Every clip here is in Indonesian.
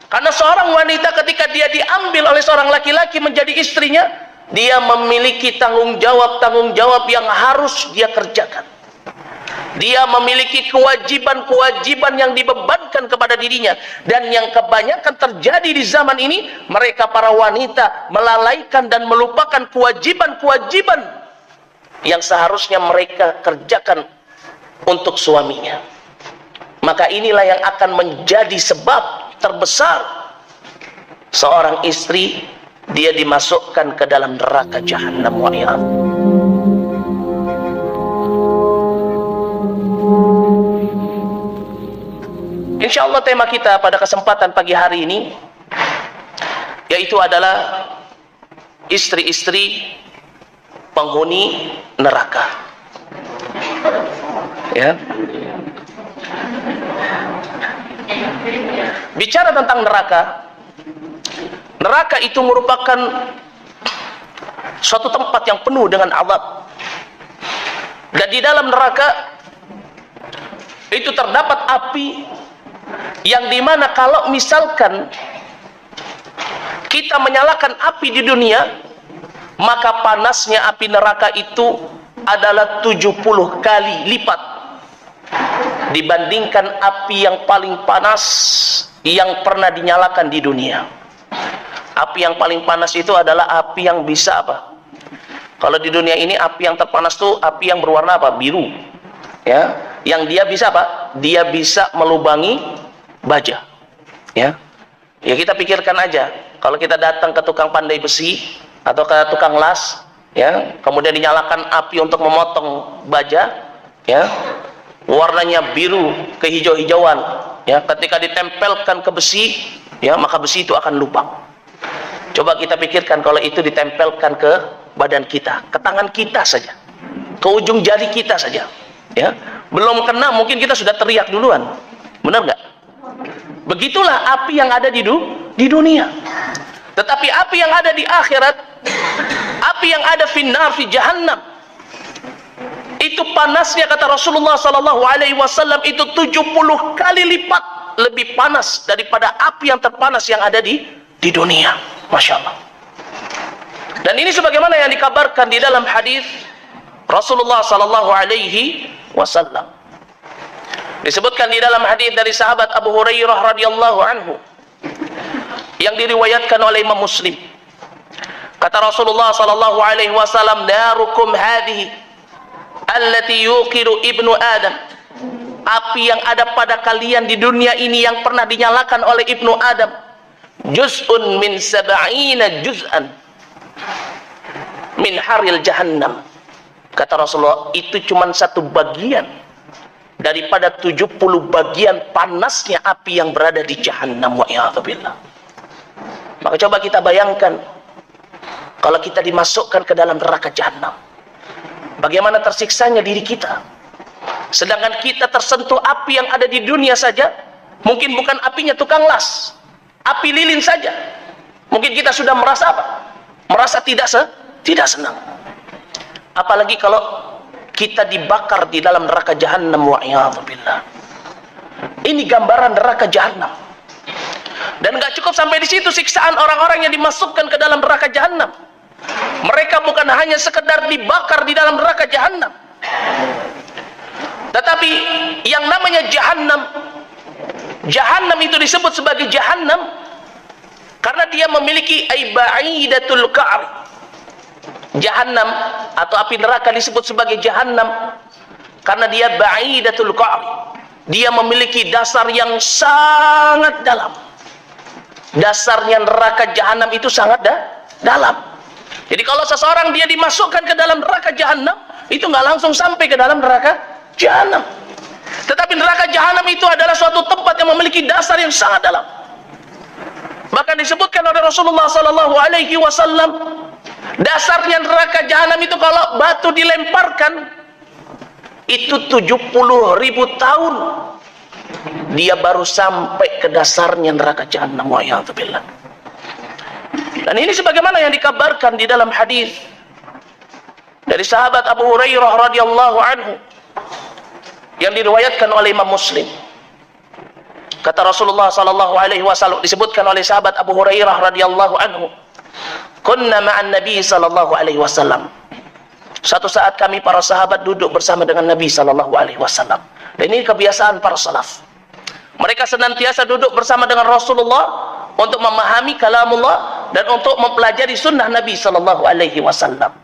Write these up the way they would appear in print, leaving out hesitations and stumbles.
Karena seorang wanita ketika dia diambil oleh seorang laki-laki menjadi istrinya, dia memiliki tanggung jawab yang harus dia kerjakan. Dia memiliki kewajiban-kewajiban yang dibebankan kepada dirinya. Dan yang kebanyakan terjadi di zaman ini, mereka para wanita melalaikan dan melupakan kewajiban-kewajiban yang seharusnya mereka kerjakan untuk suaminya. Maka inilah yang akan menjadi sebab terbesar seorang istri dia dimasukkan ke dalam neraka jahanam wa'iyam. Insyaallah tema kita pada kesempatan pagi hari ini yaitu adalah istri-istri penghuni neraka. Ya. Bicara tentang neraka, neraka itu merupakan suatu tempat yang penuh dengan azab. Dan di dalam neraka itu terdapat api yang dimana kalau misalkan kita menyalakan api di dunia, maka panasnya api neraka itu adalah 70 kali lipat dibandingkan api yang paling panas yang pernah dinyalakan di dunia. Api yang paling panas itu adalah api yang bisa apa? Kalau di dunia ini api yang terpanas itu api yang berwarna apa? Biru. Ya, yang dia bisa apa? Dia bisa melubangi baja. Ya. Ya kita pikirkan aja, kalau kita datang ke tukang pandai besi atau ke tukang las, ya, kemudian dinyalakan api untuk memotong baja, ya. Warnanya biru kehijau-hijauan, ya, ketika ditempelkan ke besi, ya, maka besi itu akan lubang. Coba kita pikirkan kalau itu ditempelkan ke badan kita, ke tangan kita saja, ke ujung jari kita saja, ya, belum kena mungkin kita sudah teriak duluan, benar nggak? Begitulah api yang ada di dunia. Tetapi api yang ada di akhirat, api yang ada finnar fi jahannam, itu panasnya kata Rasulullah sallallahu alaihi wasallam itu 70 kali lipat lebih panas daripada api yang terpanas yang ada di dunia. Masya Allah. Dan ini sebagaimana yang dikabarkan di dalam hadis Rasulullah sallallahu alaihi wasallam. Disebutkan di dalam hadis dari sahabat Abu Hurairah radhiyallahu anhu yang diriwayatkan oleh Imam Muslim. Kata Rasulullah sallallahu alaihi wasallam, "Narukum hadhihi allati yuqiru ibnu Adam." Api yang ada pada kalian di dunia ini yang pernah dinyalakan oleh ibnu Adam, juz'un min sab'ina juz'an min haril jahannam. Kata Rasulullah, itu cuma satu bagian daripada 70 bagian panasnya api yang berada di jahannam wa'iyadzubillah. Maka coba kita bayangkan kalau kita dimasukkan ke dalam neraka jahannam, bagaimana tersiksanya diri kita. Sedangkan kita tersentuh api yang ada di dunia saja, mungkin bukan apinya tukang las, api lilin saja, mungkin kita sudah merasa apa? Merasa tidak senang. Apalagi kalau kita dibakar di dalam neraka jahannam wa'iyadzubillah. Ini gambaran neraka jahannam. Dan gak cukup sampai di situ siksaan orang-orang yang dimasukkan ke dalam neraka jahannam. Mereka bukan hanya sekedar dibakar di dalam neraka jahannam, tetapi yang namanya jahannam itu disebut sebagai jahannam karena dia memiliki aiba'idatul ka'ri. Jahannam atau api neraka disebut sebagai jahannam karena dia ba'idatul ka'ri. Dia memiliki dasar yang sangat dalam. Dasarnya neraka jahannam itu sangat dalam. Jadi kalau seseorang dia dimasukkan ke dalam neraka jahannam, itu nggak langsung sampai ke dalam neraka jahannam. Tetapi neraka jahannam itu adalah suatu tempat yang memiliki dasar yang sangat dalam. Bahkan disebutkan oleh Rasulullah sallallahu alaihi wasallam, dasarnya neraka jahannam itu kalau batu dilemparkan itu 70.000 tahun dia baru sampai ke dasarnya neraka jahannam wa'iyadzubillah. Dan ini sebagaimana yang dikabarkan di dalam hadis dari sahabat Abu Hurairah radhiyallahu anhu yang diriwayatkan oleh Imam Muslim. Kata Rasulullah sallallahu alaihi wasallam, disebutkan oleh sahabat Abu Hurairah radhiyallahu anhu, kunna ma'an nabi sallallahu alaihi wasallam. Satu saat kami para sahabat duduk bersama dengan Nabi sallallahu alaihi wasallam. Dan ini kebiasaan para salaf. Mereka senantiasa duduk bersama dengan Rasulullah untuk memahami kalamullah dan untuk mempelajari sunnah Nabi sallallahu alaihi wasallam.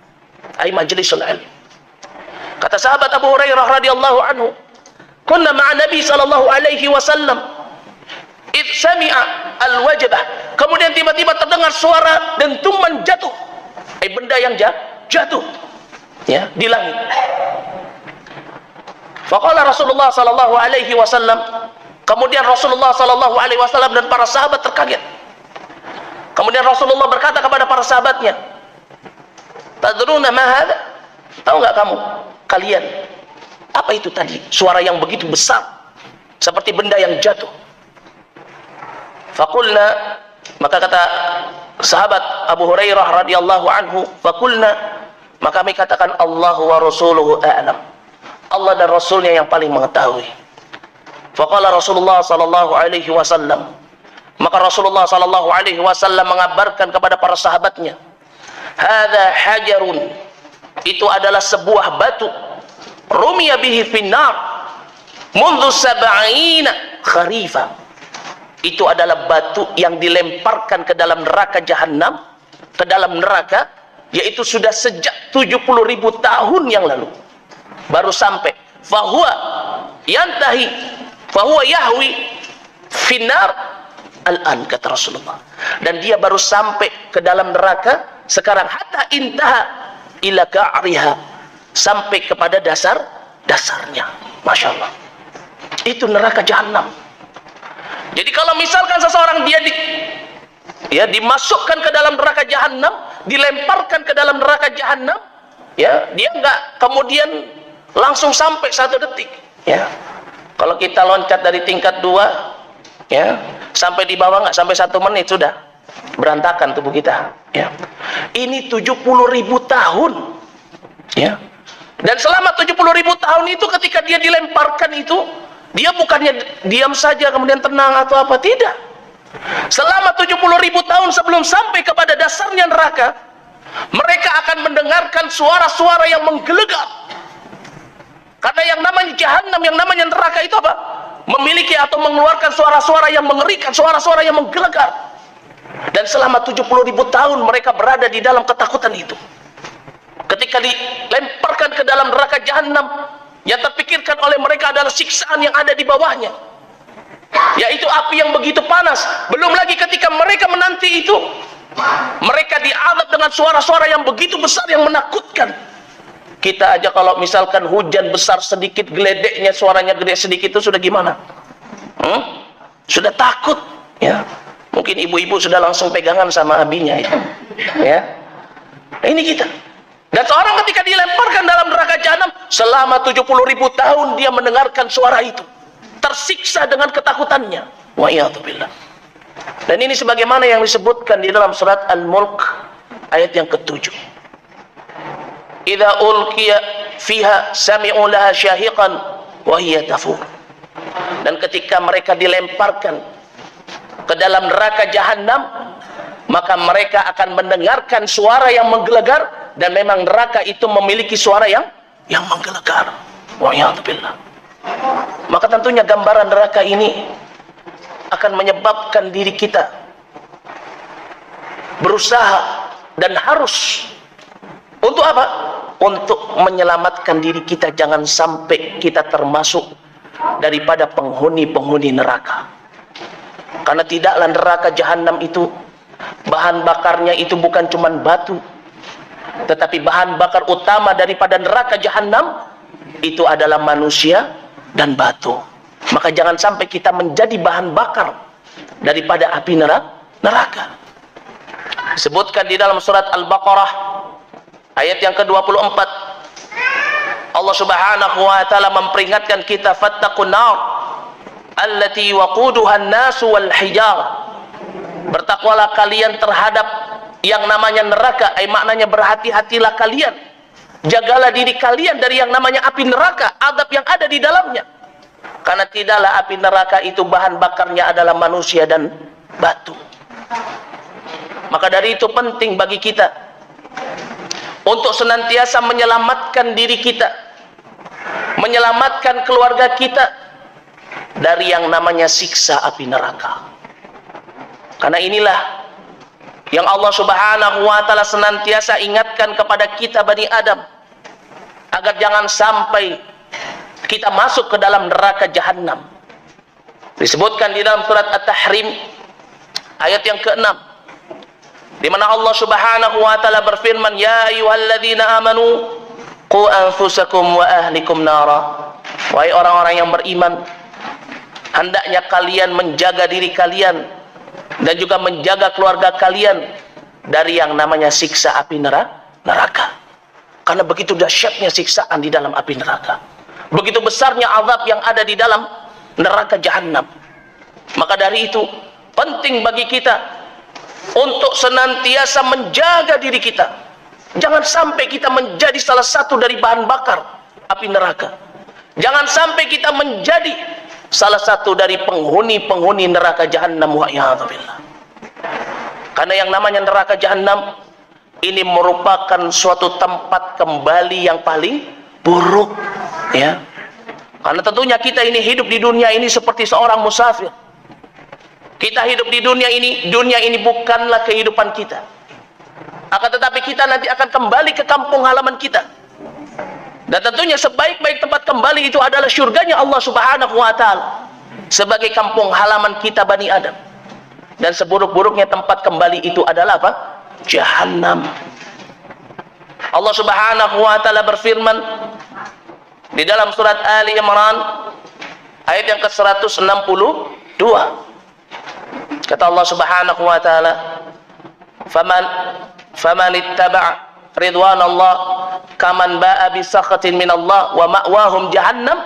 Ai majlisul ilm. Kata sahabat Abu Hurairah radhiyallahu anhu, kunna ma'a Nabi sallallahu alaihi wasallam id sami'a al-wajbah. Kemudian tiba-tiba terdengar suara dentuman jatuh. Benda yang jatuh ya di langit. Faqala Rasulullah sallallahu alaihi wasallam, kemudian Rasulullah sallallahu alaihi wasallam dan para sahabat terkaget. Kemudian Rasulullah berkata kepada para sahabatnya, tadruna ma hadha? Tahu enggak kalian apa itu tadi? Suara yang begitu besar seperti benda yang jatuh. Faqulna, maka kata sahabat Abu Hurairah radhiyallahu anhu, faqulna, maka kami katakan Allahu wa rasuluhu a'lam. Allah dan Rasulnya yang paling mengetahui. Faqala Rasulullah sallallahu alaihi wasallam, maka Rasulullah sallallahu alaihi wasallam mengabarkan kepada para sahabatnya, hadza hajarun, itu adalah sebuah batu, rumiya bihi finnar mundu sab'ina kharifa. Itu adalah batu yang dilemparkan ke dalam neraka jahanam, ke dalam neraka, yaitu sudah sejak 70.000 tahun yang lalu baru sampai. Fahuwa yantahi fahuwa yahwi finnar al-an, kata Rasulullah, dan dia baru sampai ke dalam neraka sekarang, hatta intaha ila ka'riha, sampai kepada dasarnya. Masya Allah, itu neraka jahanam. Jadi kalau misalkan seseorang dia dimasukkan ke dalam neraka jahanam, dilemparkan ke dalam neraka jahanam, ya, dia enggak kemudian langsung sampai 1 detik, ya. Kalau kita loncat dari tingkat 2, ya, sampai di bawah nggak sampai 1 menit sudah berantakan tubuh kita, ya. Ini 70.000 tahun, ya. Dan selama 70.000 tahun itu, ketika dia dilemparkan itu, dia bukannya diam saja kemudian tenang atau apa, tidak. Selama 70.000 tahun sebelum sampai kepada dasarnya neraka, mereka akan mendengarkan suara-suara yang menggelegar. Karena yang namanya jahanam, yang namanya neraka itu apa? Memiliki atau mengeluarkan suara-suara yang mengerikan, suara-suara yang menggelegar. Dan selama 70.000 tahun mereka berada di dalam ketakutan itu. Ketika dilemparkan ke dalam neraka jahanam, yang terpikirkan oleh mereka adalah siksaan yang ada di bawahnya, yaitu api yang begitu panas. Belum lagi ketika mereka menanti itu, mereka diazab dengan suara-suara yang begitu besar yang menakutkan. Kita aja kalau misalkan hujan besar sedikit, geledeknya suaranya gede sedikit, itu sudah gimana? Sudah takut, ya. Mungkin ibu-ibu sudah langsung pegangan sama abinya itu, ya. Ini kita. Dan seorang ketika dilemparkan dalam neraka jahanam, selama 70.000 tahun dia mendengarkan suara itu, tersiksa dengan ketakutannya. Wa iyadzubillah. Dan ini sebagaimana yang disebutkan di dalam surat Al-Mulk ayat yang ke-7. Idza ulqiya fiha sami'u laha syahiqan wa hiya tafur. Dan ketika mereka dilemparkan ke dalam neraka jahanam, maka mereka akan mendengarkan suara yang menggelegar, dan memang neraka itu memiliki suara yang menggelegar. Wa iyadzubillah. Maka tentunya gambaran neraka ini akan menyebabkan diri kita berusaha dan harus untuk apa? Untuk menyelamatkan diri kita, jangan sampai kita termasuk daripada penghuni-penghuni neraka. Karena tidaklah neraka jahanam itu, bahan bakarnya itu bukan cuma batu, tetapi bahan bakar utama daripada neraka jahanam itu adalah manusia dan batu. Maka jangan sampai kita menjadi bahan bakar daripada api neraka. Disebutkan di dalam surat Al-Baqarah ayat yang ke-24, Allah Subhanahu wa taala memperingatkan kita, fattaqun nar allati waquduha an-nasu wal hijarah. Bertakwalah kalian terhadap yang namanya neraka, maknanya berhati-hatilah kalian, jagalah diri kalian dari yang namanya api neraka, azab yang ada di dalamnya. Karena tidaklah api neraka itu bahan bakarnya adalah manusia dan batu. Maka dari itu penting bagi kita untuk senantiasa menyelamatkan diri kita, menyelamatkan keluarga kita dari yang namanya siksa api neraka. Karena inilah yang Allah Subhanahu wa taala senantiasa ingatkan kepada kita Bani Adam, agar jangan sampai kita masuk ke dalam neraka jahanam. Disebutkan di dalam surat At-Tahrim ayat yang ke-6, di mana Allah Subhanahu wa taala berfirman, "Ya ayyuhalladzina amanu qu anfusakum wa ahlikum nara." Wahai orang-orang yang beriman, hendaknya kalian menjaga diri kalian dan juga menjaga keluarga kalian dari yang namanya siksa api neraka. Karena begitu dahsyatnya siksaan di dalam api neraka, begitu besarnya azab yang ada di dalam neraka jahanam. Maka dari itu penting bagi kita untuk senantiasa menjaga diri kita. Jangan sampai kita menjadi salah satu dari bahan bakar api neraka. Jangan sampai kita menjadi salah satu dari penghuni-penghuni neraka jahanam, wa'iyadzubillah. Karena yang namanya neraka jahanam ini merupakan suatu tempat kembali yang paling buruk, ya. Karena tentunya kita ini hidup di dunia ini seperti seorang musafir. Kita hidup di dunia ini bukanlah kehidupan kita. Akan tetapi kita nanti akan kembali ke kampung halaman kita. Dan tentunya sebaik-baik tempat kembali itu adalah syurganya Allah Subhanahu wa taala sebagai kampung halaman kita Bani Adam. Dan seburuk-buruknya tempat kembali itu adalah apa? Jahannam. Allah Subhanahu wa taala berfirman di dalam surat Ali Imran ayat yang ke-162. Kata Allah Subhanahu wa taala, "Faman ittaba' ridwanallah kaman ba'a bi sakhatin minallah wa ma'wahum jahannam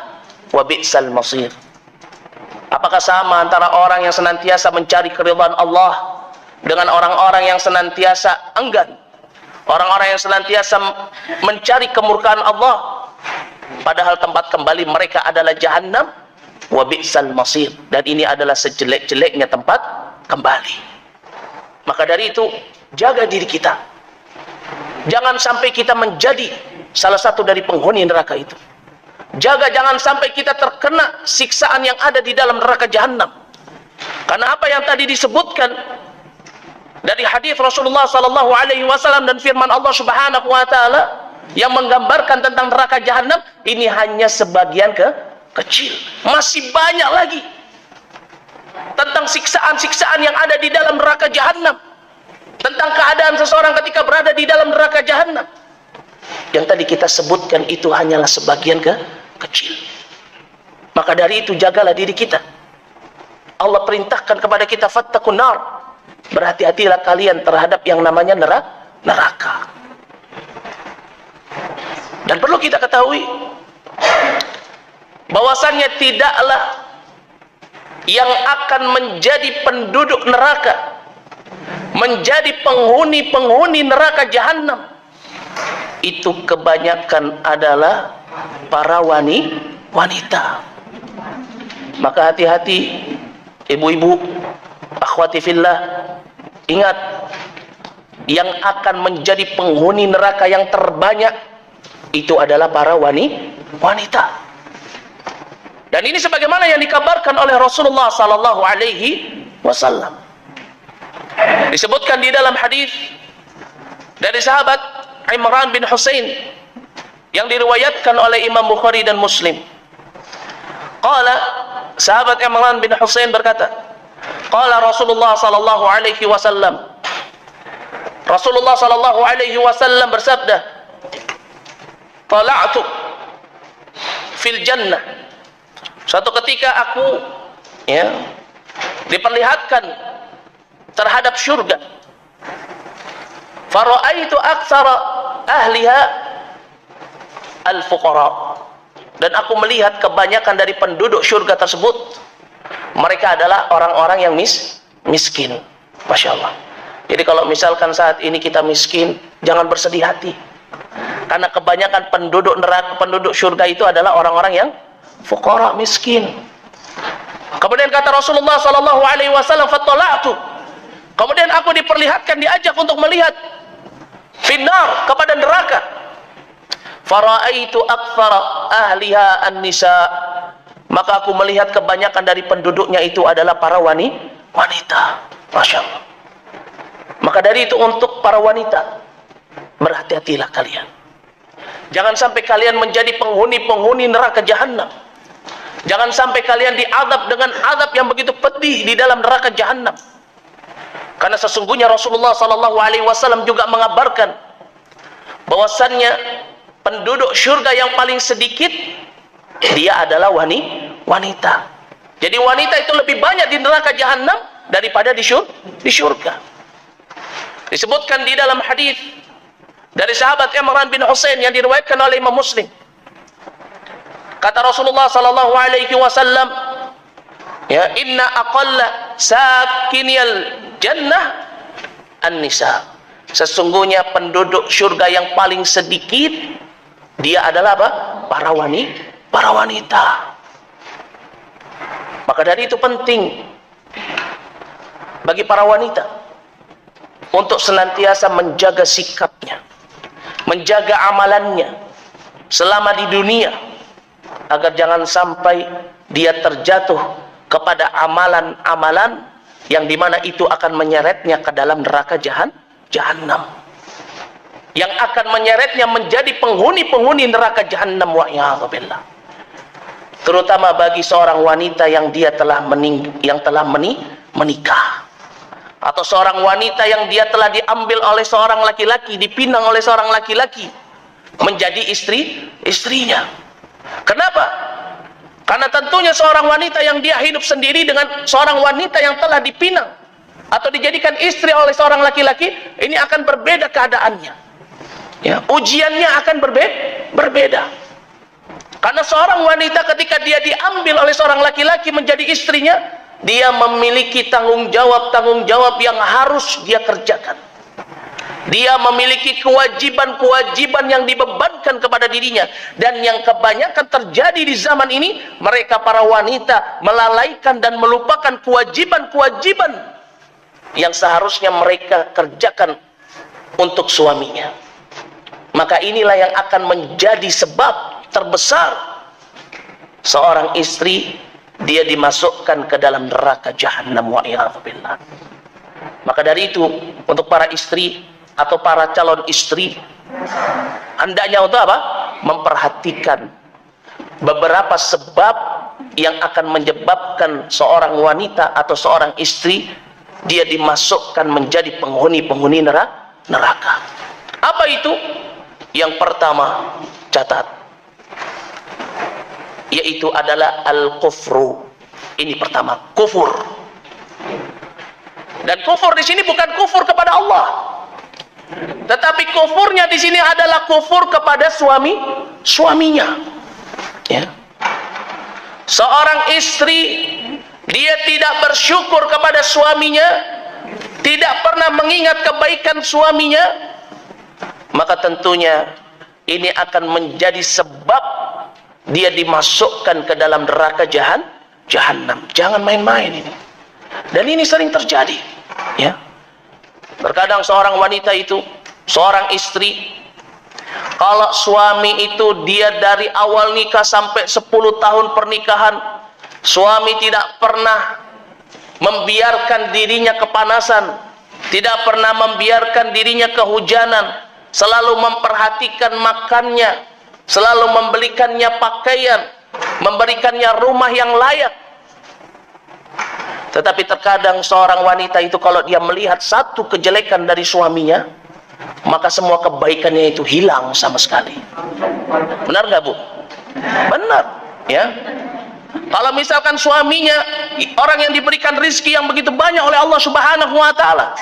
wa bi'sal masir." Apakah sama antara orang yang senantiasa mencari keridhaan Allah dengan orang-orang yang senantiasa enggan, orang-orang yang senantiasa mencari kemurkaan Allah, padahal tempat kembali mereka adalah jahannam wa bi'sal masir, dan ini adalah sejelek-jeleknya tempat kembali. Maka dari itu jaga diri kita, jangan sampai kita menjadi salah satu dari penghuni neraka itu. Jaga jangan sampai kita terkena siksaan yang ada di dalam neraka jahanam. Karena apa yang tadi disebutkan dari hadis Rasulullah sallallahu alaihi wasallam dan firman Allah Subhanahu wa taala yang menggambarkan tentang neraka jahanam, ini hanya sebagian kecil. Masih banyak lagi tentang siksaan-siksaan yang ada di dalam neraka jahanam, tentang keadaan seseorang ketika berada di dalam neraka jahanam. Yang tadi kita sebutkan itu hanyalah sebagian kecil. Maka dari itu jagalah diri kita. Allah perintahkan kepada kita, fattaqun nar, berhati-hatilah kalian terhadap yang namanya neraka. Dan perlu kita ketahui bahwasannya tidaklah yang akan menjadi penduduk neraka, menjadi penghuni-penghuni neraka jahanam, itu kebanyakan adalah para wanita. Maka hati-hati ibu-ibu, akhwati fillah, ingat, yang akan menjadi penghuni neraka yang terbanyak itu adalah para wanita. Dan ini sebagaimana yang dikabarkan oleh Rasulullah sallallahu alaihi wasallam. Disebutkan di dalam hadis dari sahabat Imran bin Husain yang diriwayatkan oleh Imam Bukhari dan Muslim. Qala, sahabat Imran bin Husain berkata, qala Rasulullah sallallahu alaihi wasallam, Rasulullah sallallahu alaihi wasallam bersabda, tala'tu fil jannah. Suatu ketika aku diperlihatkan terhadap syurga. Fara'aitu aktsara ahliha al-fuqara. Dan aku melihat kebanyakan dari penduduk syurga tersebut, mereka adalah orang-orang yang miskin. Masya Allah. Jadi kalau misalkan saat ini kita miskin, jangan bersedih hati. Karena kebanyakan penduduk neraka, penduduk syurga itu adalah orang-orang yang fuqara miskin. Kemudian kata Rasulullah sallallahu alaihi wasallam, "Fattala'tu." Kemudian aku diperlihatkan, diajak untuk melihat finnar, kepada neraka. Fara'aitu aktsara ahliha an-nisa. Maka aku melihat kebanyakan dari penduduknya itu adalah para wanita. Masya Allah. Maka dari itu untuk para wanita, berhati-hatilah kalian. Jangan sampai kalian menjadi penghuni neraka jahanam. Jangan sampai kalian diazab dengan azab yang begitu pedih di dalam neraka jahanam. Karena sesungguhnya Rasulullah sallallahu alaihi wasallam juga mengabarkan bahwasannya penduduk surga yang paling sedikit dia adalah wanita. Jadi wanita itu lebih banyak di neraka jahanam daripada di surga. Disebutkan di dalam hadis dari sahabat Imran bin Husain yang diriwayatkan oleh Imam Muslim. Kata Rasulullah sallallahu alaihi wasallam, ya, inna aqalla sakinil jannah an-nisa. Sesungguhnya penduduk surga yang paling sedikit dia adalah apa? Para wanita. Maka dari itu penting bagi para wanita untuk senantiasa menjaga sikapnya, menjaga amalannya selama di dunia, agar jangan sampai dia terjatuh kepada amalan-amalan yang dimana itu akan menyeretnya ke dalam neraka jahanam, yang akan menyeretnya menjadi penghuni neraka jahanam, wa'iyadzubillah. Terutama bagi seorang wanita yang dia telah menikah, atau seorang wanita yang dia telah diambil oleh seorang laki-laki, dipinang oleh seorang laki-laki menjadi istrinya. Kenapa? Karena tentunya seorang wanita yang dia hidup sendiri dengan seorang wanita yang telah dipinang atau dijadikan istri oleh seorang laki-laki, ini akan berbeda keadaannya. Ya, ujiannya akan berbeda. Karena seorang wanita ketika dia diambil oleh seorang laki-laki menjadi istrinya, dia memiliki tanggung jawab yang harus dia kerjakan. Dia memiliki kewajiban yang dibebankan kepada dirinya. Dan yang kebanyakan terjadi di zaman ini, mereka para wanita melalaikan dan melupakan kewajiban yang seharusnya mereka kerjakan untuk suaminya. Maka inilah yang akan menjadi sebab terbesar seorang istri dia dimasukkan ke dalam neraka jahanam, wa'iyadzubillah. Maka dari itu, untuk para istri atau para calon istri, hendaknya untuk apa? Memperhatikan beberapa sebab yang akan menyebabkan seorang wanita atau seorang istri dia dimasukkan menjadi penghuni neraka. Apa itu? Yang pertama, catat, yaitu adalah al-kufru. Ini pertama, kufur. Dan kufur di sini bukan kufur kepada Allah, tetapi kufurnya di sini adalah kufur kepada suaminya. Ya. Seorang istri dia tidak bersyukur kepada suaminya, tidak pernah mengingat kebaikan suaminya, maka tentunya ini akan menjadi sebab dia dimasukkan ke dalam neraka jahanam. Jangan main-main ini. Dan ini sering terjadi, ya. Terkadang seorang wanita itu, seorang istri, kalau suami itu dia dari awal nikah sampai 10 tahun pernikahan, suami tidak pernah membiarkan dirinya kepanasan, tidak pernah membiarkan dirinya kehujanan, selalu memperhatikan makannya, selalu membelikannya pakaian, memberikannya rumah yang layak. Tetapi terkadang seorang wanita itu kalau dia melihat satu kejelekan dari suaminya, maka semua kebaikannya itu hilang sama sekali. Benar nggak, Bu? Benar, ya. Kalau misalkan suaminya orang yang diberikan rizki yang begitu banyak oleh Allah Subhanahu wa Ta'ala,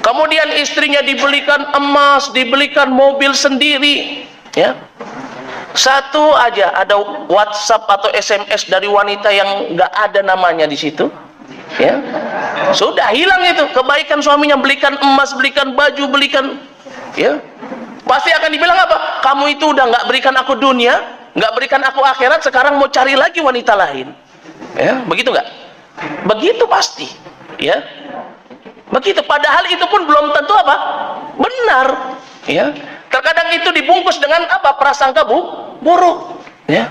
kemudian istrinya dibelikan emas, dibelikan mobil sendiri, ya. Satu aja ada WhatsApp atau SMS dari wanita yang nggak ada namanya di situ, ya, sudah hilang itu kebaikan suaminya. Belikan emas, belikan baju, belikan, ya, pasti akan dibilang apa? Kamu itu udah nggak berikan aku dunia, nggak berikan aku akhirat, sekarang mau cari lagi wanita lain. Ya, begitu nggak? Begitu pasti. Ya, begitu. Padahal itu pun belum tentu apa? Benar. Ya, terkadang itu dibungkus dengan apa? Prasangka buruk. Ya,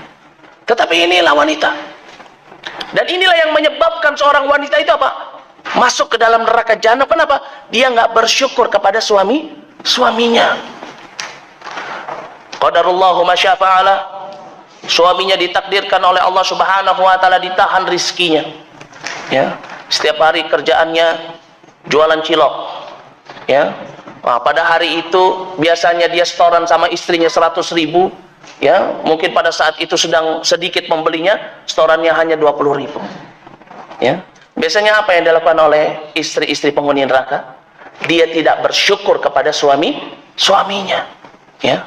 tetapi inilah wanita. Dan inilah yang menyebabkan seorang wanita itu apa? Masuk ke dalam neraka jahanam. Kenapa? Dia nggak bersyukur kepada suaminya. Qadarullahu ma syaa fa'ala. Suaminya ditakdirkan oleh Allah Subhanahu wa taala ditahan rizkinya. Ya, setiap hari kerjaannya jualan cilok. Ya. Nah, pada hari itu biasanya dia setoran sama istrinya 100.000. Ya, mungkin pada saat itu sedang sedikit membelinya, setorannya hanya 20.000. Ya. Biasanya apa yang dilakukan oleh istri-istri penghuni neraka? Dia tidak bersyukur kepada suaminya. Ya.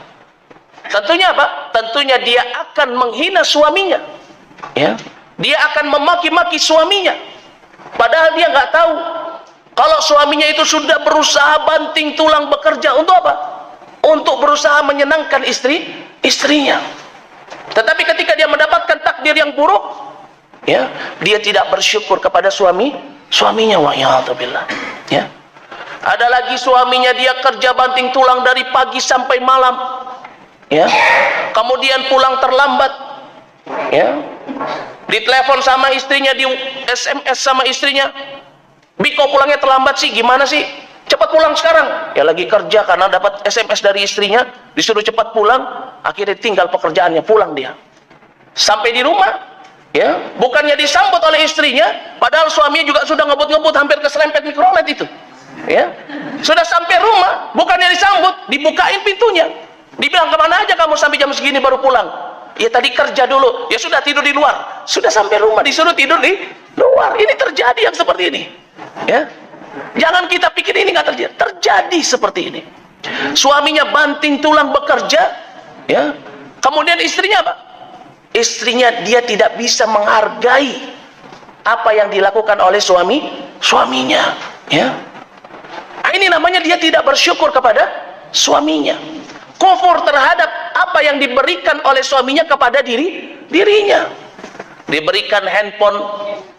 Tentunya apa? Tentunya dia akan menghina suaminya. Ya. Dia akan memaki-maki suaminya. Padahal dia nggak tahu kalau suaminya itu sudah berusaha banting tulang bekerja untuk apa? Untuk berusaha menyenangkan istrinya. Tetapi ketika dia mendapatkan takdir yang buruk, ya, dia tidak bersyukur kepada suaminya. Wa'iyadzubillah. Ya. Ada lagi suaminya dia kerja banting tulang dari pagi sampai malam. Ya. Kemudian pulang terlambat. Ya. Ditelepon sama istrinya, di SMS sama istrinya. Biko pulangnya terlambat sih, gimana sih? Cepat pulang sekarang. Ya lagi kerja karena dapat SMS dari istrinya, disuruh cepat pulang, akhirnya tinggal pekerjaannya, pulang dia. Sampai di rumah, ya, bukannya disambut oleh istrinya, padahal suaminya juga sudah ngebut-ngebut hampir keserempet mikrolet itu. Ya. Sudah sampai rumah, bukannya disambut, dibukain pintunya. Dibilang, kemana aja kamu sampai jam segini baru pulang? Ya tadi kerja dulu. Ya sudah, tidur di luar. Sudah sampai rumah disuruh tidur di luar. Ini terjadi yang seperti ini. Ya. Jangan kita pikir ini nggak terjadi. Terjadi seperti ini. Suaminya banting tulang bekerja, ya. Kemudian istrinya apa? Istrinya dia tidak bisa menghargai apa yang dilakukan oleh suaminya, ya. Nah, ini namanya dia tidak bersyukur kepada suaminya. Kufur terhadap apa yang diberikan oleh suaminya kepada dirinya. Diberikan handphone,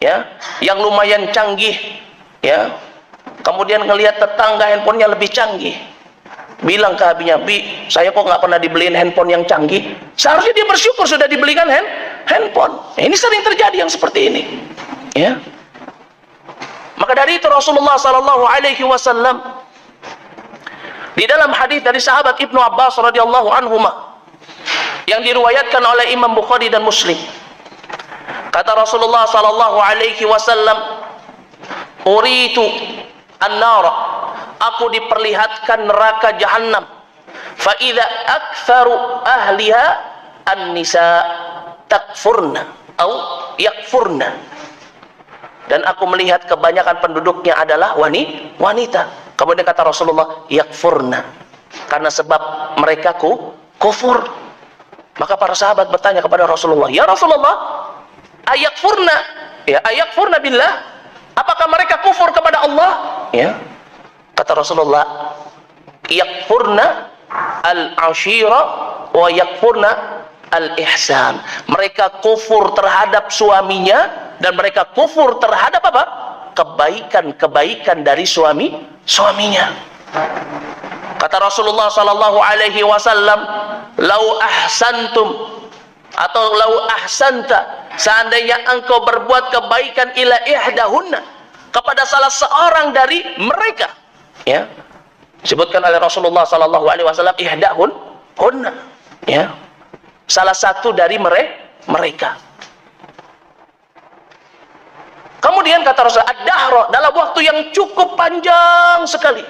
ya, yang lumayan canggih, ya. Kemudian ngelihat tetangga handphonenya lebih canggih, bilang ke abinya, "Bi, saya kok nggak pernah dibeliin handphone yang canggih?" Seharusnya dia bersyukur sudah dibelikan handphone. Ini sering terjadi yang seperti ini, ya. Maka dari itu Rasulullah Sallallahu Alaihi Wasallam di dalam hadis dari sahabat Ibnu Abbas radhiyallahu anhuma yang diriwayatkan oleh Imam Bukhari dan Muslim, kata Rasulullah Sallallahu Alaihi Wasallam, "Uritu an-nar, aku diperlihatkan neraka jahanam, fa idza aktsaru ahliha an-nisa takfurna atau yakfurna, dan aku melihat kebanyakan penduduknya adalah wanita." Kemudian kata Rasulullah, yakfurna, karena sebab mereka kufur. Maka para sahabat bertanya kepada Rasulullah, "Ya Rasulullah, ayakfurna, ya ayakfurna billah, apakah mereka kufur kepada Allah?" Ya. Kata Rasulullah, yakfurna al-ashira wa yakfurna al-ihsan. Mereka kufur terhadap suaminya dan mereka kufur terhadap apa? Kebaikan-kebaikan dari suaminya. Kata Rasulullah sallallahu alaihi wasallam, "Lau ahsantum," atau "lau ahsanta," seandainya engkau berbuat kebaikan ila ihdahunna, kepada salah seorang dari mereka, ya, disebutkan oleh Rasulullah sallallahu alaihi wasallam ihdahunna, ya, salah satu dari mereka. Kemudian kata Rasulullah, ad-dahra, dalam waktu yang cukup panjang sekali,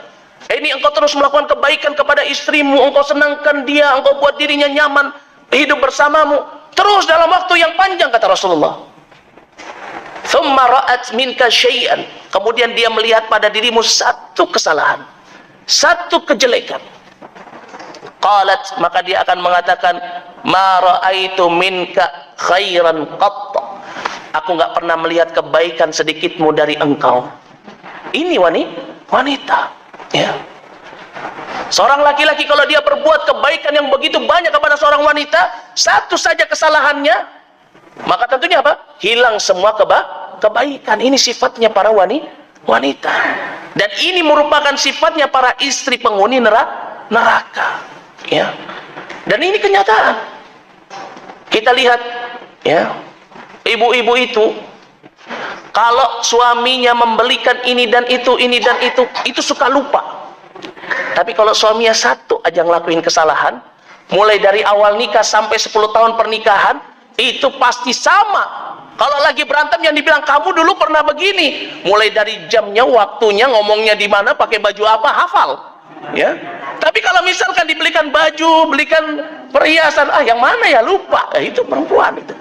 ini engkau terus melakukan kebaikan kepada istrimu, engkau senangkan dia, engkau buat dirinya nyaman hidup bersamamu, terus dalam waktu yang panjang, kata Rasulullah. Thumma ra'at minka syai'an, kemudian dia melihat pada dirimu satu kesalahan, satu kejelekan. Qalat, maka dia akan mengatakan, ma ra'aitu minka khairan qatta, aku nggak pernah melihat kebaikan sedikitmu dari engkau. Ini wanita, ya. Seorang laki-laki kalau dia berbuat kebaikan yang begitu banyak kepada seorang wanita, satu saja kesalahannya, maka tentunya apa? Hilang semua kebaikan. Ini sifatnya para wanita. Dan ini merupakan sifatnya para istri penghuni neraka. Ya. Dan ini kenyataan. Kita lihat, ya, ibu-ibu itu, kalau suaminya membelikan ini dan itu suka lupa. Tapi kalau suaminya satu aja ngelakuin kesalahan, mulai dari awal nikah sampai 10 tahun pernikahan, itu pasti sama. Kalau lagi berantem yang dibilang, kamu dulu pernah begini. Mulai dari jamnya, waktunya, ngomongnya di mana, pakai baju apa, hafal. Ya. Tapi kalau misalkan dibelikan baju, belikan perhiasan, yang mana ya, lupa. Itu perempuan itu.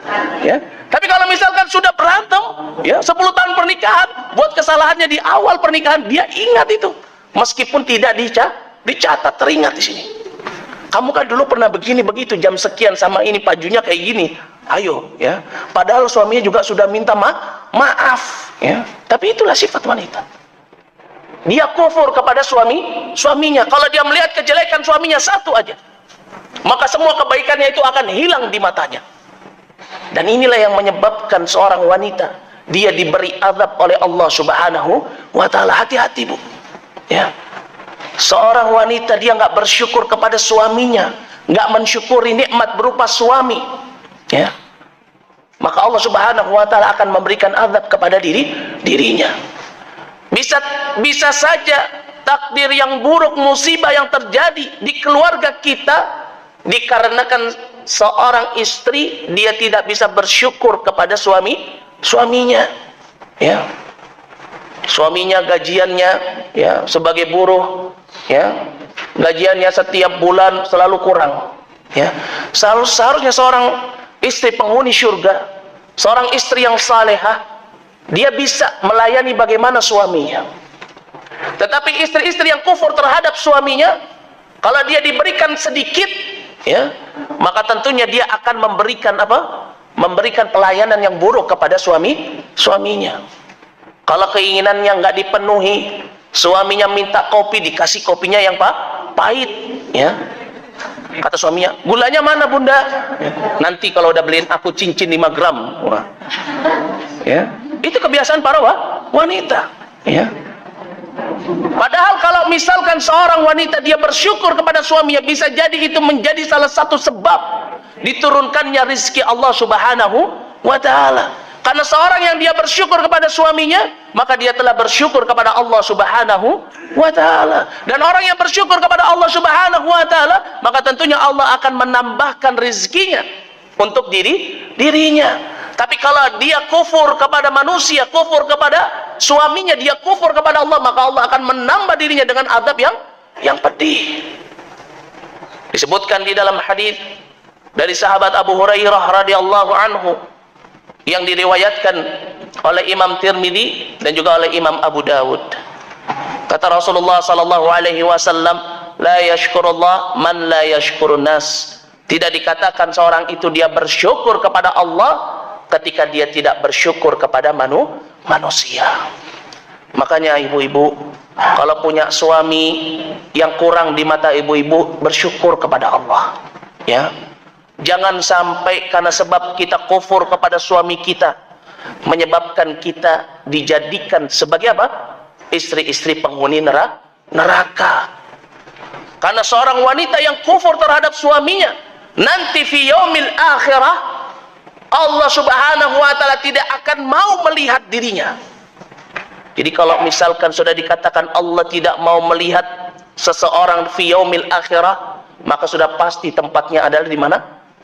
Ya. Tapi kalau misalkan sudah berantem, ya, 10 tahun pernikahan, buat kesalahannya di awal pernikahan, dia ingat itu. Meskipun tidak dicatat, teringat di sini. Kamu kan dulu pernah begini begitu, jam sekian sama ini, bajunya kayak gini. Ayo, ya. Padahal suaminya juga sudah minta maaf, ya. Tapi itulah sifat wanita. Dia kufur kepada suaminya. Kalau dia melihat kejelekan suaminya satu aja, maka semua kebaikannya itu akan hilang di matanya. Dan inilah yang menyebabkan seorang wanita dia diberi azab oleh Allah Subhanahu wa taala. Hati-hati, Bu. Ya. Seorang wanita dia nggak bersyukur kepada suaminya, nggak mensyukuri nikmat berupa suami, ya, maka Allah Subhanahu wa taala akan memberikan azab kepada dirinya. Bisa saja takdir yang buruk, musibah yang terjadi di keluarga kita dikarenakan seorang istri dia tidak bisa bersyukur kepada suaminya, ya. Suaminya gajiannya, ya, sebagai buruh, ya, gajiannya setiap bulan selalu kurang, ya. Seharusnya seorang istri penghuni surga, seorang istri yang salehah, dia bisa melayani bagaimana suaminya. Tetapi istri-istri yang kufur terhadap suaminya, kalau dia diberikan sedikit, ya, maka tentunya dia akan memberikan pelayanan yang buruk kepada suaminya. Kalau keinginannya nggak dipenuhi, suaminya minta kopi, dikasih kopinya yang pahit, ya. Kata suaminya, gulanya mana, Bunda? Nanti kalau udah beliin aku cincin 5 gram. Wah. Ya. Itu kebiasaan para wanita, ya. Padahal kalau misalkan seorang wanita dia bersyukur kepada suaminya, bisa jadi itu menjadi salah satu sebab diturunkannya rizki Allah Subhanahu wa taala. Karena seorang yang dia bersyukur kepada suaminya, maka dia telah bersyukur kepada Allah Subhanahu wa taala. Dan orang yang bersyukur kepada Allah Subhanahu wa taala, maka tentunya Allah akan menambahkan rezekinya untuk dirinya. Tapi kalau dia kufur kepada manusia, kufur kepada suaminya, dia kufur kepada Allah, maka Allah akan menambah dirinya dengan azab yang pedih. Disebutkan di dalam hadis dari sahabat Abu Hurairah radhiyallahu anhu yang diriwayatkan oleh Imam Tirmidzi dan juga oleh Imam Abu Dawud. Kata Rasulullah sallallahu alaihi wasallam, la yashkurullah man la yashkurun nas. Tidak dikatakan seorang itu dia bersyukur kepada Allah ketika dia tidak bersyukur kepada manusia. Makanya ibu-ibu, kalau punya suami yang kurang di mata ibu-ibu, bersyukur kepada Allah, ya. Jangan sampai karena sebab kita kufur kepada suami kita menyebabkan kita dijadikan sebagai apa? Istri-istri penghuni neraka. Karena seorang wanita yang kufur terhadap suaminya, nanti fi yaumil akhirah Allah Subhanahu wa taala tidak akan mau melihat dirinya. Jadi kalau misalkan sudah dikatakan Allah tidak mau melihat seseorang fi yaumil akhirah, maka sudah pasti tempatnya adalah di mana?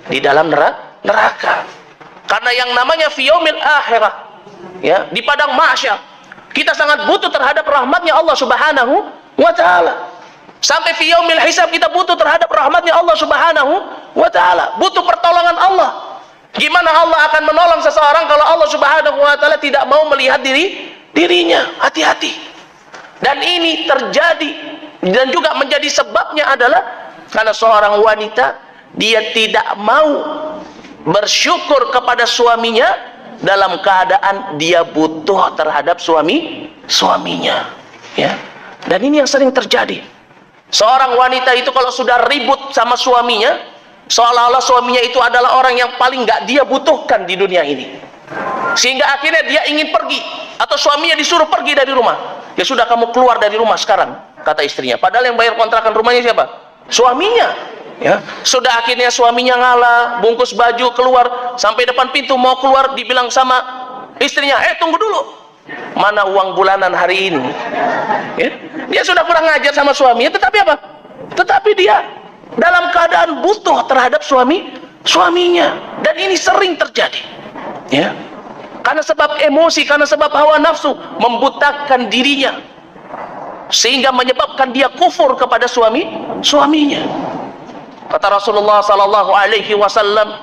Di dalam neraka. Karena yang namanya fi yaumil akhirah, ya, di padang mahsyar, kita sangat butuh terhadap rahmatnya Allah Subhanahu wa taala. Sampai fi yaumil hisab kita butuh terhadap rahmatnya Allah Subhanahu wa taala, butuh pertolongan Allah. Gimana Allah akan menolong seseorang kalau Allah Subhanahu wa taala tidak mau melihat dirinya? Hati-hati. Dan ini terjadi dan juga menjadi sebabnya adalah karena seorang wanita dia tidak mau bersyukur kepada suaminya dalam keadaan dia butuh terhadap suaminya, ya. Dan ini yang sering terjadi. Seorang wanita itu kalau sudah ribut sama suaminya, seolah-olah suaminya itu adalah orang yang paling nggak dia butuhkan di dunia ini, sehingga akhirnya dia ingin pergi, atau suaminya disuruh pergi dari rumah. Ya sudah, kamu keluar dari rumah sekarang, kata istrinya. Padahal yang bayar kontrakan rumahnya siapa? Suaminya. Ya, sudah akhirnya suaminya ngalah, bungkus baju keluar, sampai depan pintu mau keluar, dibilang sama istrinya, tunggu dulu, mana uang bulanan hari ini? Ya, dia sudah kurang ngajar sama suaminya, tetapi apa? Tetapi dia dalam keadaan butuh terhadap suaminya, dan ini sering terjadi. Ya, karena sebab emosi, karena sebab hawa nafsu membutakan dirinya, sehingga menyebabkan dia kufur kepada suaminya. Kata Rasulullah sallallahu alaihi wasallam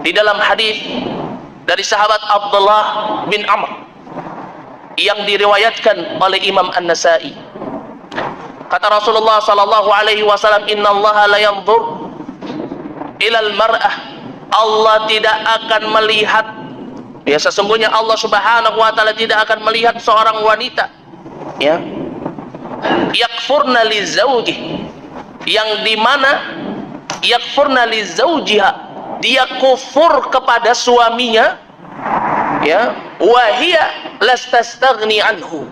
di dalam hadis dari sahabat Abdullah bin Amr yang diriwayatkan oleh Imam An-Nasa'i, kata Rasulullah sallallahu alaihi wasallam, innallaha la yanzur ilal mar'ah, Allah tidak akan melihat, ya, sesungguhnya Allah Subhanahu wa taala tidak akan melihat seorang wanita, ya, yakfurna li zawjih, yang dimana yakfurna li zawjiha, dia kufur kepada suaminya, ya, wahia lastastaghni anhu,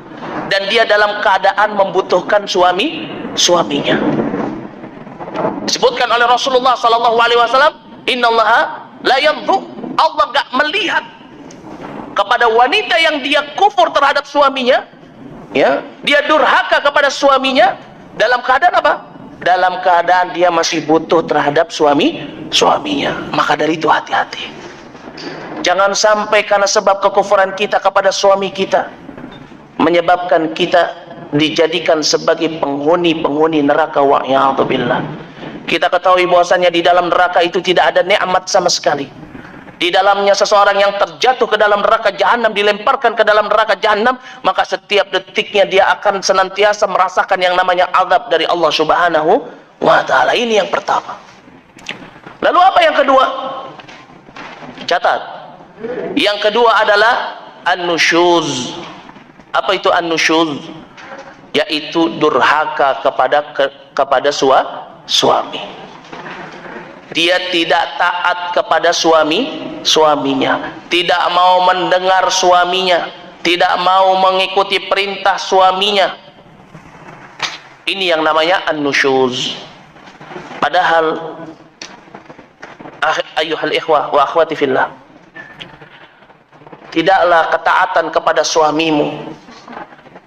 dan dia dalam keadaan membutuhkan suaminya. Disebutkan oleh Rasulullah sallallahu alaihi wasallam, innallaha la yanzur, Allah enggak melihat kepada wanita yang dia kufur terhadap suaminya, ya, dia durhaka kepada suaminya dalam keadaan apa? Dalam keadaan dia masih butuh terhadap suaminya. Maka dari itu hati-hati. Jangan sampai karena sebab kekufuran kita kepada suami kita menyebabkan kita dijadikan sebagai penghuni neraka, wa'iyadzubillah. Kita ketahui bahwasanya di dalam neraka itu tidak ada nikmat sama sekali. Di dalamnya seseorang yang terjatuh ke dalam neraka jahanam, dilemparkan ke dalam neraka jahanam, maka setiap detiknya dia akan senantiasa merasakan yang namanya azab dari Allah Subhanahu wa taala. Ini yang pertama. Lalu apa yang kedua? Catat. Yang kedua adalah an-nusyuz. Apa itu an-nusyuz? Yaitu durhaka kepada suami. Dia tidak taat kepada suaminya, tidak mau mendengar suaminya, tidak mau mengikuti perintah suaminya. Ini yang namanya an-nusyuz. Padahal ayyuhal ikhwah wa akhwati fillah, tidaklah ketaatan kepada suamimu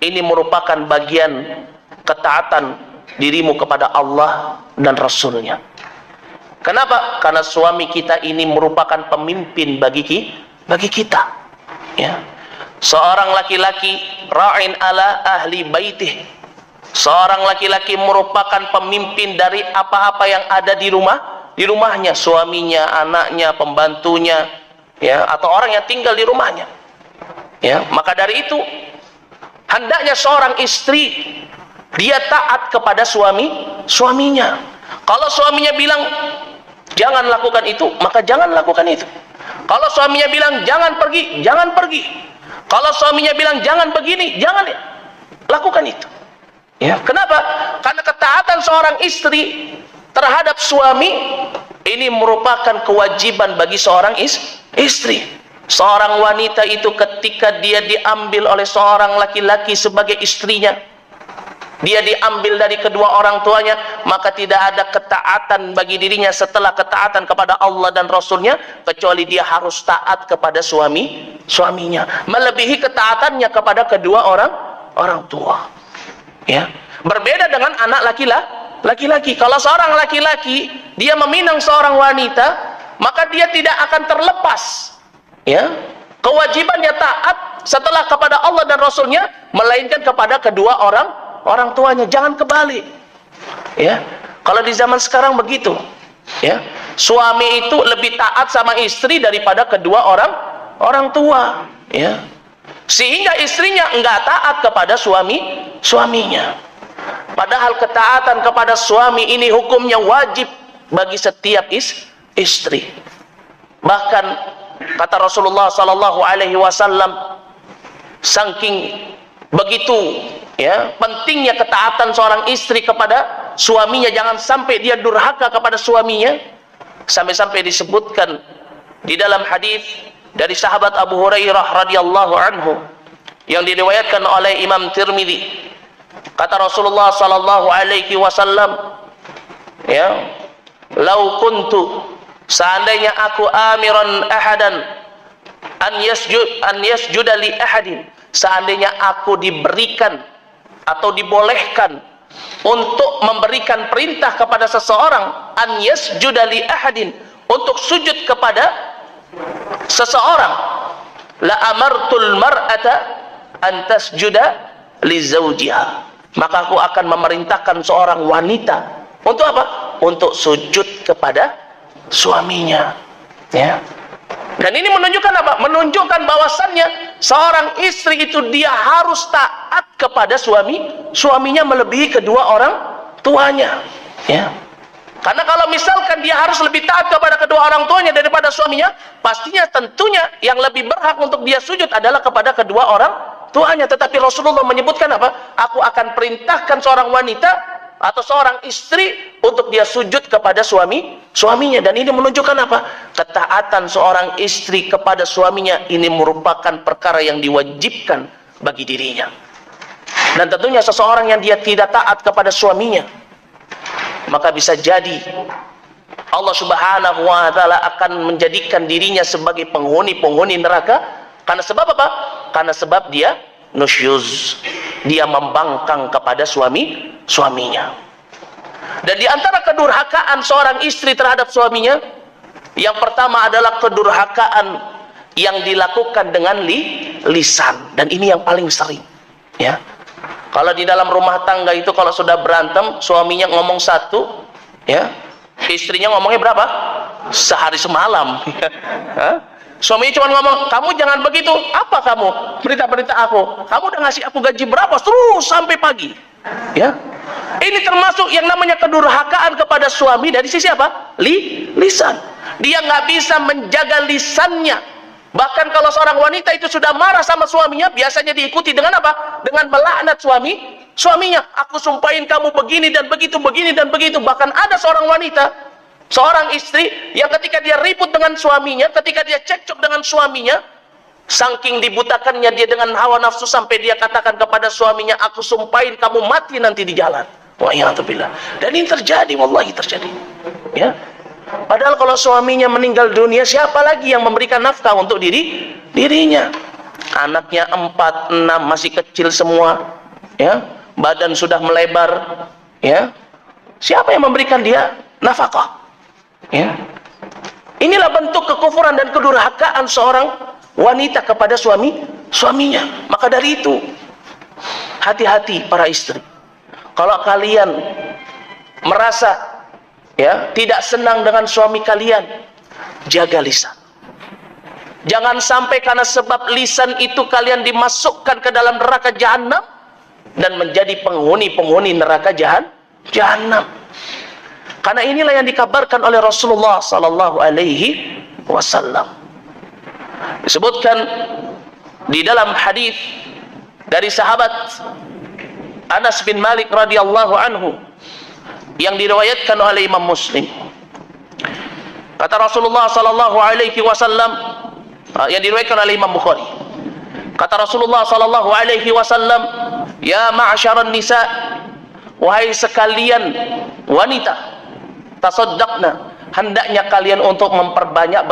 ini merupakan bagian ketaatan dirimu kepada Allah dan Rasulnya. Kenapa? Karena suami kita ini merupakan pemimpin bagi kita. Ya. Seorang laki-laki ra'in ala ahli baitih. Seorang laki-laki merupakan pemimpin dari apa-apa yang ada di rumahnya, suaminya, anaknya, pembantunya, ya, atau orang yang tinggal di rumahnya. Ya, maka dari itu hendaknya seorang istri dia taat kepada suaminya. Kalau suaminya bilang jangan lakukan itu, maka jangan lakukan itu. Kalau suaminya bilang jangan pergi, jangan pergi. Kalau suaminya bilang jangan begini, jangan lakukan itu. Ya, kenapa? Karena ketaatan seorang istri terhadap suami ini merupakan kewajiban bagi seorang istri. Seorang wanita itu ketika dia diambil oleh seorang laki-laki sebagai istrinya, dia diambil dari kedua orang tuanya, maka tidak ada ketaatan bagi dirinya setelah ketaatan kepada Allah dan Rasulnya, kecuali dia harus taat kepada suaminya, melebihi ketaatannya kepada kedua orang tua. Ya, berbeda dengan anak laki-laki. Kalau seorang laki-laki dia meminang seorang wanita, maka dia tidak akan terlepas, ya, kewajibannya taat setelah kepada Allah dan Rasulnya, melainkan kepada kedua orang tuanya. Jangan kebalik. Ya, kalau di zaman sekarang begitu, ya, suami itu lebih taat sama istri daripada kedua orang tua, ya, sehingga istrinya enggak taat kepada suaminya. Padahal ketaatan kepada suami ini hukumnya wajib bagi setiap istri. Bahkan kata Rasulullah sallallahu alaihi wasallam, saking begitu Ya, pentingnya ketaatan seorang istri kepada suaminya, jangan sampai dia durhaka kepada suaminya. Sampai-sampai disebutkan di dalam hadis dari sahabat Abu Hurairah radhiyallahu anhu yang diriwayatkan oleh Imam Tirmidzi, kata Rasulullah sallallahu alaihi wasallam, ya, lau kuntu, seandainya aku amiran ahadan an yasjuda li ahadin, seandainya aku diberikan atau dibolehkan untuk memberikan perintah kepada seseorang, an yasjuda li ahadin, untuk sujud kepada seseorang, la amartul mar'ata an tasjuda li zawjiha, maka aku akan memerintahkan seorang wanita untuk apa? Untuk sujud kepada suaminya. Ya. Dan ini menunjukkan apa? Menunjukkan bahwasannya seorang istri itu dia harus taat kepada suaminya melebihi kedua orang tuanya. Ya. Karena kalau misalkan dia harus lebih taat kepada kedua orang tuanya daripada suaminya, pastinya tentunya yang lebih berhak untuk dia sujud adalah kepada kedua orang tuanya. Tetapi Rasulullah menyebutkan apa? Aku akan perintahkan seorang wanita atau seorang istri untuk dia sujud kepada suaminya. Dan ini menunjukkan apa? Ketaatan seorang istri kepada suaminya ini merupakan perkara yang diwajibkan bagi dirinya. Dan tentunya seseorang yang dia tidak taat kepada suaminya, maka bisa jadi Allah Subhanahu wa taala akan menjadikan dirinya sebagai penghuni neraka. Karena sebab apa? Karena sebab dia nusyuz, dia membangkang kepada suaminya. Dan di antara kedurhakaan seorang istri terhadap suaminya, yang pertama adalah kedurhakaan yang dilakukan dengan lisan. Dan ini yang paling sering, ya. Kalau di dalam rumah tangga itu kalau sudah berantem, suaminya ngomong satu, ya, istrinya ngomongnya berapa? Sehari semalam. Suaminya cuma ngomong, kamu jangan begitu. Apa kamu? Berita-berita aku. Kamu udah ngasih aku gaji berapa? Terus sampai pagi. Ya. Ini termasuk yang namanya kedurhakaan kepada suami dari sisi apa? Lisan. Dia nggak bisa menjaga lisannya. Bahkan kalau seorang wanita itu sudah marah sama suaminya, biasanya diikuti dengan apa? Dengan melaknat suaminya. Aku sumpahin kamu begini dan begitu, begini dan begitu. Bahkan ada seorang wanita, seorang istri yang ketika dia ribut dengan suaminya, ketika dia cekcok dengan suaminya, saking dibutakannya dia dengan hawa nafsu sampai dia katakan kepada suaminya, aku sumpahin kamu mati nanti di jalan. Wa'iyatubillah. Dan ini terjadi, wallahi terjadi. Ya. Padahal kalau suaminya meninggal dunia, siapa lagi yang memberikan nafkah untuk dirinya? Anaknya 4, 6 masih kecil semua, ya. Badan sudah melebar, ya. Siapa yang memberikan dia nafkah? Ya. Inilah bentuk kekufuran dan kedurhakaan seorang wanita kepada suaminya. Maka dari itu, hati-hati para istri. Kalau kalian merasa, ya, tidak senang dengan suami kalian, jaga lisan. Jangan sampai karena sebab lisan itu kalian dimasukkan ke dalam neraka jahanam dan menjadi penghuni neraka jahanam. Karena inilah yang dikabarkan oleh Rasulullah sallallahu alaihi wasallam. Disebutkan di dalam hadis dari sahabat Anas bin Malik radhiyallahu anhu yang diriwayatkan oleh Imam Muslim. Kata Rasulullah sallallahu alaihi wasallam yang diriwayatkan oleh Imam Bukhari. Kata Rasulullah sallallahu alaihi wasallam, "Ya ma'syaran nisa, wahai sekalian wanita, tasaddaqna, hendaknya kalian untuk memperbanyak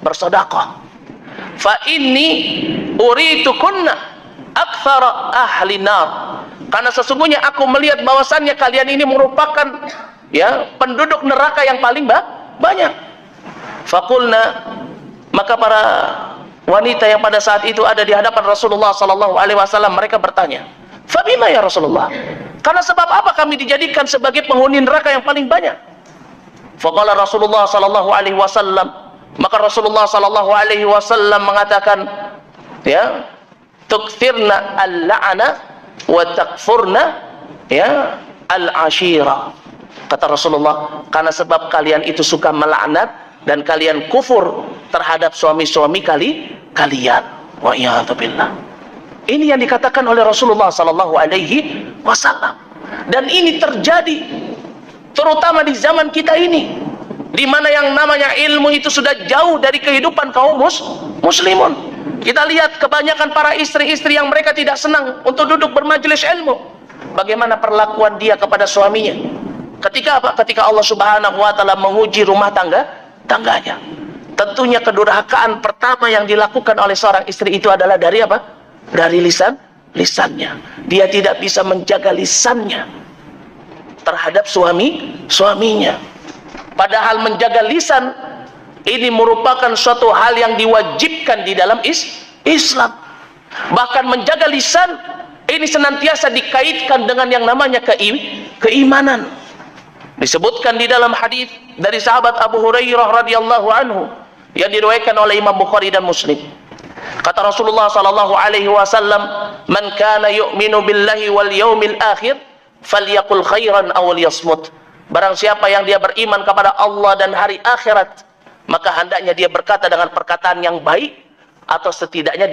bersedekah. Fa inni uritukunna aktsara ahli nar." Karena sesungguhnya aku melihat bahwasannya kalian ini merupakan, ya, penduduk neraka yang paling banyak. Faqulna, maka para wanita yang pada saat itu ada di hadapan Rasulullah sallallahu alaihi wasallam, mereka bertanya, "Fabima ya Rasulullah?" Karena sebab apa kami dijadikan sebagai penghuni neraka yang paling banyak? Faqala Rasulullah sallallahu alaihi wasallam, maka Rasulullah sallallahu alaihi wasallam mengatakan, ya, tukthirna al-la'ana wa takfurna, ya, al-ashira. Kata Rasulullah, karena sebab kalian itu suka melaknat dan kalian kufur terhadap suami-suami kalian. Wa iyadzubillah. Ini yang dikatakan oleh Rasulullah sallallahu alaihi wasallam. Dan ini terjadi terutama di zaman kita ini, di mana yang namanya ilmu itu sudah jauh dari kehidupan kaum muslimun. Kita lihat kebanyakan para istri-istri yang mereka tidak senang untuk duduk bermajelis ilmu. Bagaimana perlakuan dia kepada suaminya? Ketika apa? Ketika Allah Subhanahu wa taala menguji rumah tangganya. Tentunya kedurhakaan pertama yang dilakukan oleh seorang istri itu adalah dari apa? Dari lisannya. Dia tidak bisa menjaga lisannya terhadap suaminya. Padahal menjaga lisan ini merupakan suatu hal yang diwajibkan di dalam Islam. Bahkan menjaga lisan ini senantiasa dikaitkan dengan yang namanya keimanan. Disebutkan di dalam hadis dari sahabat Abu Hurairah radhiyallahu anhu yang diriwayatkan oleh Imam Bukhari dan Muslim. Kata Rasulullah sallallahu alaihi wasallam, "Man kana yu'minu billahi wal yaumil akhir falyaqul khairan aw liyasmut." Barang siapa yang dia beriman kepada Allah dan hari akhirat, maka hendaknya dia berkata dengan perkataan yang baik atau setidaknya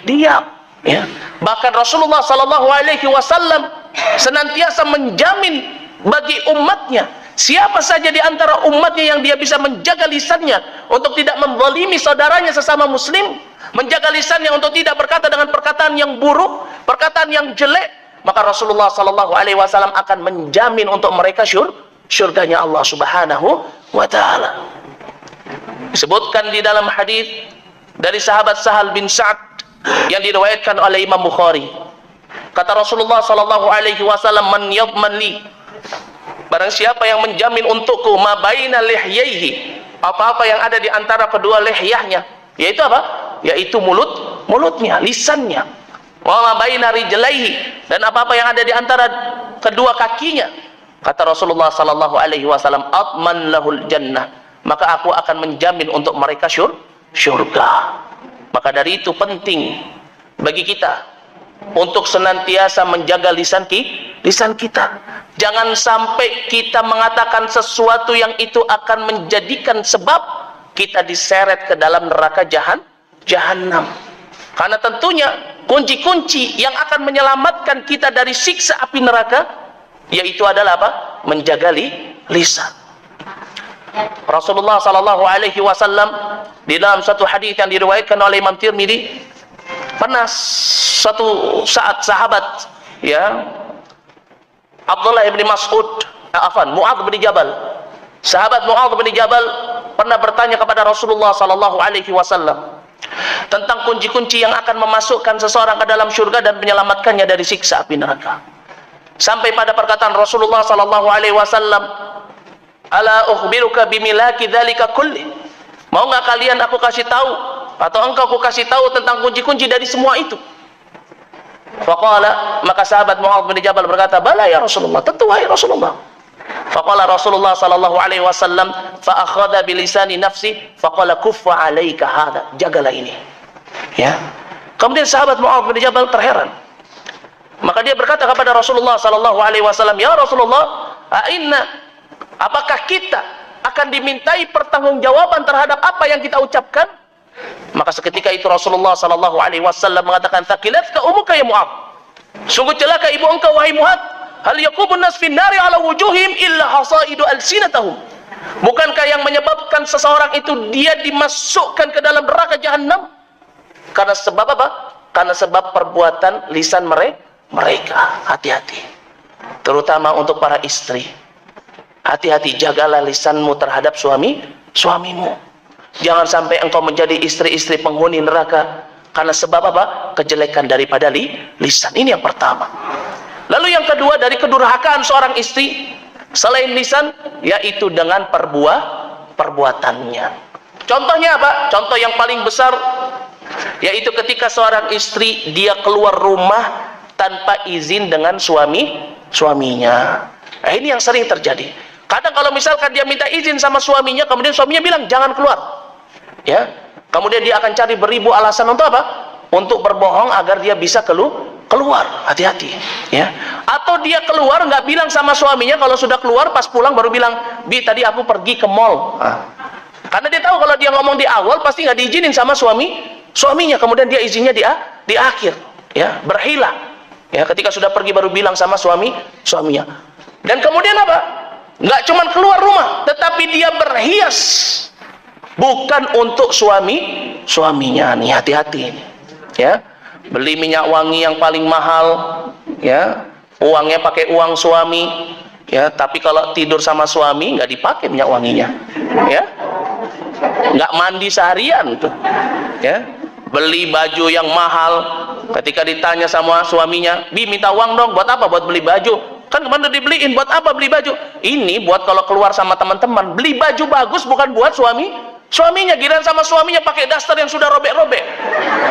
diam. Ya. Bahkan Rasulullah sallallahu alaihi wasallam senantiasa menjamin bagi umatnya, siapa saja di antara umatnya yang dia bisa menjaga lisannya untuk tidak menzalimi saudaranya sesama muslim, menjaga lisannya untuk tidak berkata dengan perkataan yang buruk, perkataan yang jelek, maka Rasulullah sallallahu alaihi wasallam akan menjamin untuk mereka syurganya Allah Subhanahu wa taala. Disebutkan di dalam hadis dari sahabat Sahal bin Sa'ad yang diriwayatkan oleh Imam Bukhari. Kata Rasulullah sallallahu alaihi wasallam, "Man yadman li," barang siapa yang menjamin untukku ma baina lihyaihi, apa-apa yang ada di antara kedua lihyahnya, yaitu apa? Yaitu mulutnya, lisannya. Wa ma baina rijlaihi, dan apa-apa yang ada di antara kedua kakinya. Kata Rasulullah sallallahu alaihi wasallam, "Atman lahul jannah," maka aku akan menjamin untuk mereka syurga. Maka dari itu penting bagi kita untuk senantiasa menjaga lisan kita. Jangan sampai kita mengatakan sesuatu yang itu akan menjadikan sebab kita diseret ke dalam neraka jahanam. Karena tentunya kunci-kunci yang akan menyelamatkan kita dari siksa api neraka yaitu adalah apa? Menjaga lisan. Rasulullah sallallahu alaihi wasallam di dalam satu hadis yang diriwayatkan oleh Imam Tirmidzi, pernah satu saat sahabat ya Abdullah bin Mas'ud, Mu'adz bin Jabal. Sahabat Mu'adz bin Jabal pernah bertanya kepada Rasulullah sallallahu alaihi wasallam tentang kunci-kunci yang akan memasukkan seseorang ke dalam surga dan menyelamatkannya dari siksa api neraka. Sampai pada perkataan Rasulullah sallallahu alaihi wasallam, "Ala ukhbiruka bimilaki dzalika kulli?" Mau enggak kalian aku kasih tahu atau engkau aku kasih tahu tentang kunci-kunci dari semua itu? Faqala, maka sahabat Mu'adz bin Jabal berkata, "Bala ya Rasulullah, tentu wahai Rasulullah." Faqala Rasulullah sallallahu alaihi wasallam, fa akhadha bi lisani nafsi faqala kuffa alaika hadha, jagalah ini. Ya. Kemudian sahabat Mu'adz bin Jabal terheran. Maka dia berkata kepada Rasulullah sallallahu alaihi wasallam, "Ya Rasulullah, apakah kita akan dimintai pertanggungjawaban terhadap apa yang kita ucapkan?" Maka seketika itu Rasulullah sallallahu alaihi wasallam mengatakan, "Thaqilatka ummuka ya Mu'adz." Sungguh celaka ibu engkau wahai Mu'adz. "Hal yakubun nas fin nari ala wujuhim illa hasaidu alsinatahum." Bukankah yang menyebabkan seseorang itu dia dimasukkan ke dalam neraka jahanam karena sebab apa? Karena sebab perbuatan lisan mereka. Hati-hati. Terutama untuk para istri. Hati-hati, jagalah lisanmu terhadap suamimu. Jangan sampai engkau menjadi istri-istri penghuni neraka karena sebab apa? Kejelekan daripada lisan. Ini yang pertama. Lalu yang kedua dari kedurhakaan seorang istri selain lisan, yaitu dengan perbuatannya. Contohnya apa? Contoh yang paling besar yaitu ketika seorang istri dia keluar rumah tanpa izin dengan suaminya. Nah, ini yang sering terjadi. Kadang kalau misalkan dia minta izin sama suaminya, kemudian suaminya bilang jangan keluar. Ya. Kemudian dia akan cari beribu alasan untuk apa? Untuk berbohong agar dia bisa keluar. Hati-hati, ya. Atau dia keluar nggak bilang sama suaminya, kalau sudah keluar pas pulang baru bilang, "Bi, tadi aku pergi ke mall." Karena dia tahu kalau dia ngomong di awal pasti nggak diizinin sama suaminya, kemudian dia izinnya di akhir. ya, berhilah. Ya, ketika sudah pergi baru bilang sama suaminya. Dan kemudian apa? Nggak cuma keluar rumah, tetapi dia berhias bukan untuk suaminya. Nih, hati-hati. Ya, beli minyak wangi yang paling mahal, ya, uangnya pakai uang suami, ya, tapi kalau tidur sama suami nggak dipakai minyak wanginya, ya, nggak mandi seharian tuh, ya. Beli baju yang mahal, ketika ditanya sama suaminya, "Bi, minta uang dong, buat apa? Buat beli baju." Kan kemana dibeliin, buat apa beli baju? Ini buat kalau keluar sama teman-teman. Beli baju bagus bukan buat suaminya. Giliran sama suaminya pakai daster yang sudah robek-robek,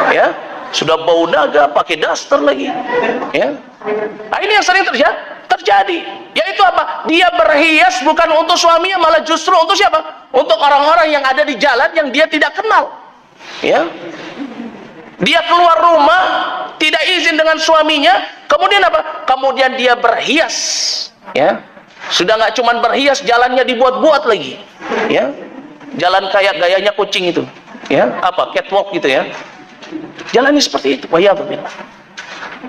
ya, sudah bau naga, pakai daster lagi, ya. Nah, ini yang sering terjadi. Yaitu apa? Dia berhias bukan untuk suaminya, malah justru untuk siapa? Untuk orang-orang yang ada di jalan yang dia tidak kenal, ya. Dia keluar rumah tidak izin dengan suaminya, kemudian apa? Kemudian dia berhias, ya. Sudah nggak cuman berhias, jalannya dibuat-buat lagi, ya. Jalan kayak gayanya kucing itu, ya, apa, catwalk gitu, ya. Jalannya seperti itu. Wahiyadzubillah.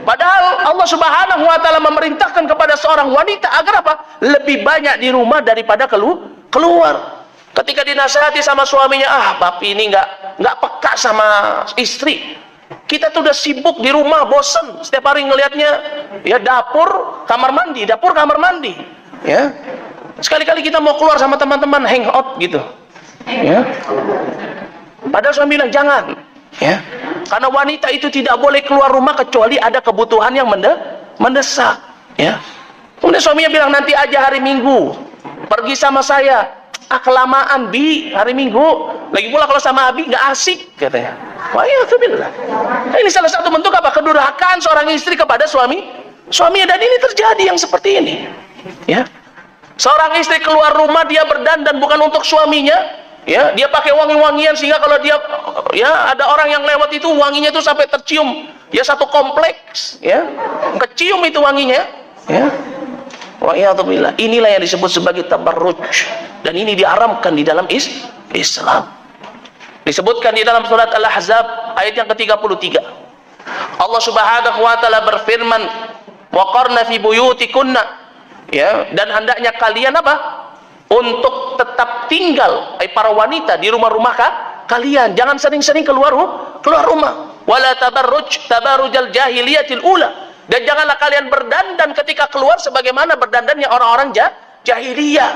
Padahal Allah Subhanahu wa taala memerintahkan kepada seorang wanita agar apa? Lebih banyak di rumah daripada keluar. Ketika dinasihati sama suaminya, "Papi ini nggak peka sama istri. Kita tuh udah sibuk di rumah, bosen. Setiap hari ngelihatnya ya dapur, kamar mandi, ya. Sekali-kali kita mau keluar sama teman-teman hangout gitu, ya. Padahal suami bilang jangan, ya. Karena wanita itu tidak boleh keluar rumah kecuali ada kebutuhan yang mendesak, ya. Kemudian suaminya bilang, "Nanti aja hari Minggu, pergi sama saya." Kelamaan, Bi, hari Minggu. Lagi pula kalau sama Abi nggak asik, katanya. Wahiyadzubillah. Ini salah satu bentuk apa? Kedurhakaan seorang istri kepada suaminya. Dan ini terjadi yang seperti ini, ya. Seorang istri keluar rumah, dia berdandan bukan untuk suaminya, ya. Dia pakai wangi-wangian sehingga kalau dia, ya, ada orang yang lewat itu wanginya itu sampai tercium, ya, satu kompleks, ya, kecium itu wanginya, ya. Wa'iyadzubillah. Inilah yang disebut sebagai tabarruj, dan ini diharamkan di dalam Islam. Disebutkan di dalam surat Al-Ahzab ayat yang ke-33. Allah Subhanahu wa taala berfirman, "Waqarna fi buyutikunna," ya, dan hendaknya kalian apa? Untuk tetap tinggal, para wanita, di rumah-rumah kalian. Jangan sering-sering keluar rumah. Wala tabarrujal jahiliyatil ula. Dan janganlah kalian berdandan ketika keluar sebagaimana berdandannya orang-orang jahiliyah.